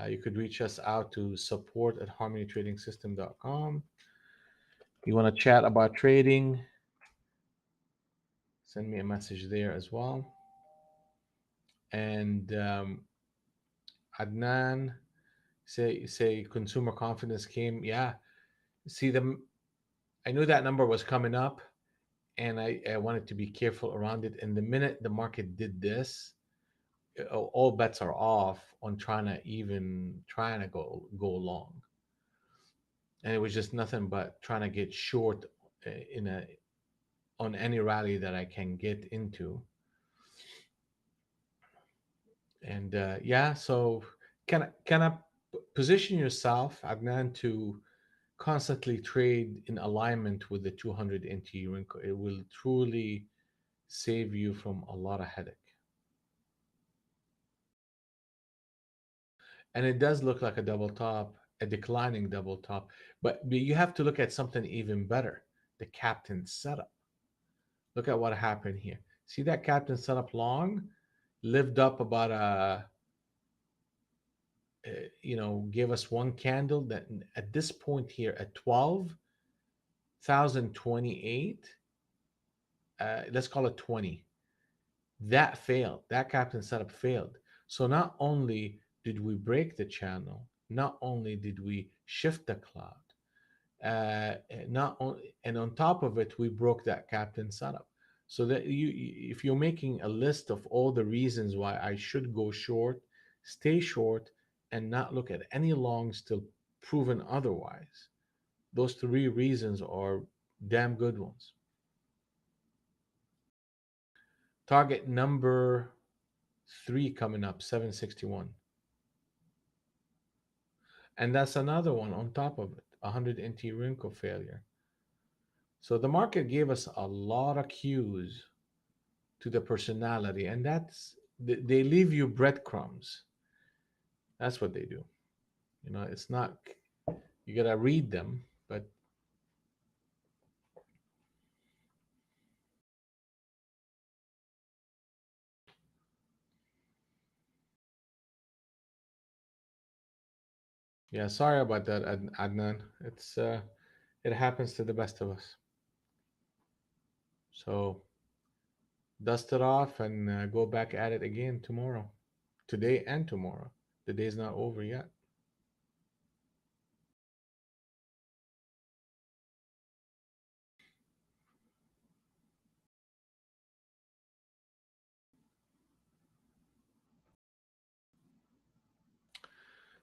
[SPEAKER 1] you could reach us out to support@harmonytrading system.com. You want to chat about trading, send me a message there as well. And Adnan, say consumer confidence came. Yeah, see them. I knew that number was coming up, and I wanted to be careful around it. And the minute the market did this, all bets are off on trying to go long. And it was just nothing but trying to get short in a on any rally that I can get into. And yeah, so can I Position yourself, Adnan, to constantly trade in alignment with the 200 NT wrinkle. It will truly save you from a lot of headache. And it does look like a double top, a declining double top, but you have to look at something even better, the captain setup. Look at what happened here. See that captain setup long, lived up about gave us one candle that at this point here at 12,028, let's call it 20. That failed. That captain setup failed. So not only did we break the channel, not only did we shift the cloud, not on, and on top of it, we broke that captain setup. So that if you're making a list of all the reasons why I should go short, stay short, and not look at any longs till proven otherwise, those three reasons are damn good ones. Target number three coming up, 761. And that's another one on top of it, 100 NT wrinkle failure. So the market gave us a lot of cues to the personality, and they leave you breadcrumbs. That's what they do. It's not, you gotta read them, but yeah, sorry about that, Adnan. It happens to the best of us. So dust it off and go back at it again tomorrow, today and tomorrow. The day's not over yet.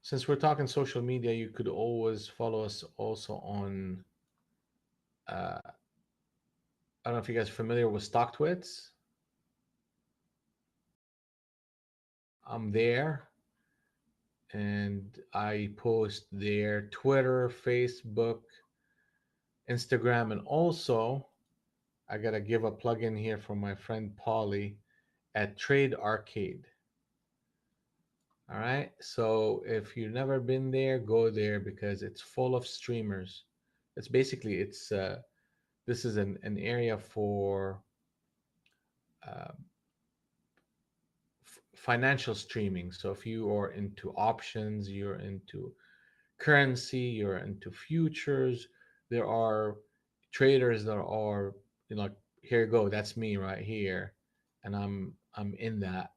[SPEAKER 1] Since we're talking social media, you could always follow us also on. I don't know if you guys are familiar with StockTwits. I'm there, and I post there Twitter, Facebook, Instagram, and also I gotta give a plug in here for my friend Polly at Trade Arcade. All right, so if you've never been there, go there because it's full of streamers. It's this is an area for uh, financial streaming. So if you are into options, you're into currency, you're into futures, there are traders that are, like, here you go, that's me right here, and I'm in that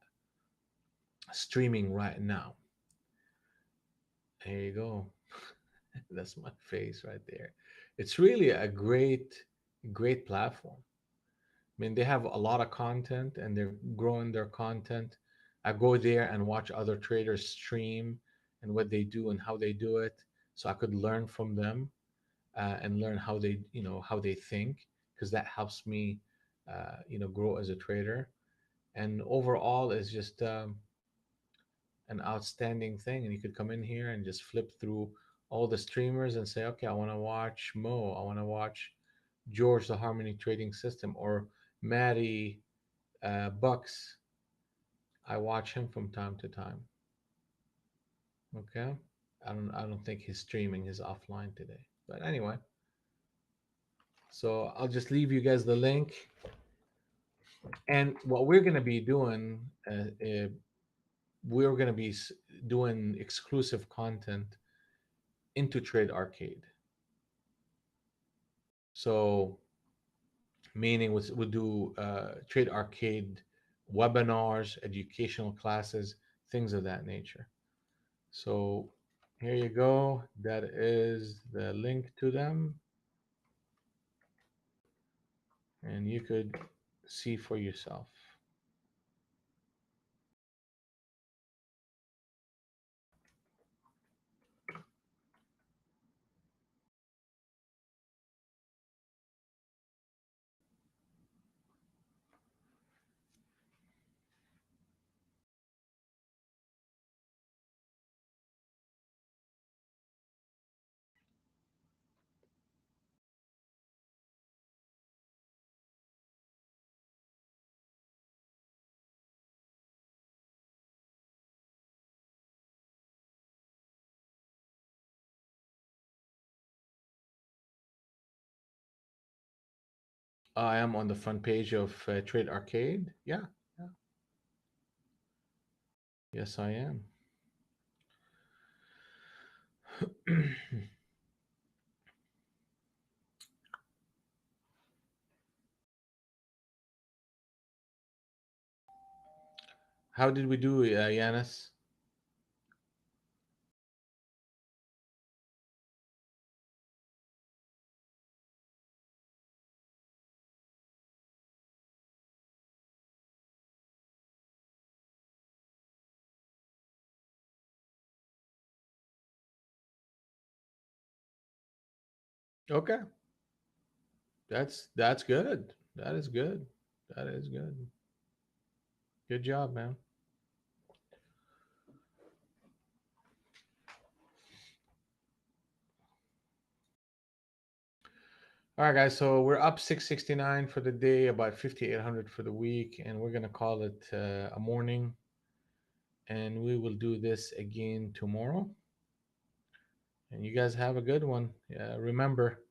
[SPEAKER 1] streaming right now. There you go. That's my face right there. It's really a great platform. I mean, they have a lot of content and they're growing their content. I go there and watch other traders stream and what they do and how they do it, so I could learn from them and learn how how they think, because that helps me, grow as a trader. And overall, it's just an outstanding thing. And you could come in here and just flip through all the streamers and say, okay, I want to watch Mo, I want to watch George, the Harmony Trading System, or Maddie Bucks. I watch him from time to time. Okay. I don't think he's streaming. He's offline today. But anyway, so I'll just leave you guys the link. And what we're gonna be doing, we're gonna be doing exclusive content into Trade Arcade. So meaning we'll do Trade Arcade webinars, educational classes, things of that nature. So here you go. That is the link to them, and you could see for yourself. I am on the front page of Trade Arcade. Yeah, yeah. Yes, I am. How did we do, Yanis? Okay, that's good. That is good. That is good. Good job, man. All right, guys. So we're up 669 for the day, about 5,800 for the week, and we're gonna call it a morning. And we will do this again tomorrow. And you guys have a good one. Remember,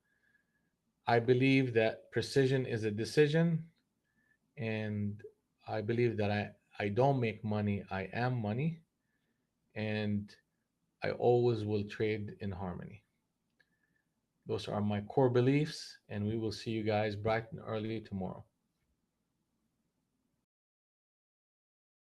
[SPEAKER 1] I believe that precision is a decision, and I believe that I don't make money. I am money, and I always will trade in harmony. Those are my core beliefs, and we will see you guys bright and early tomorrow.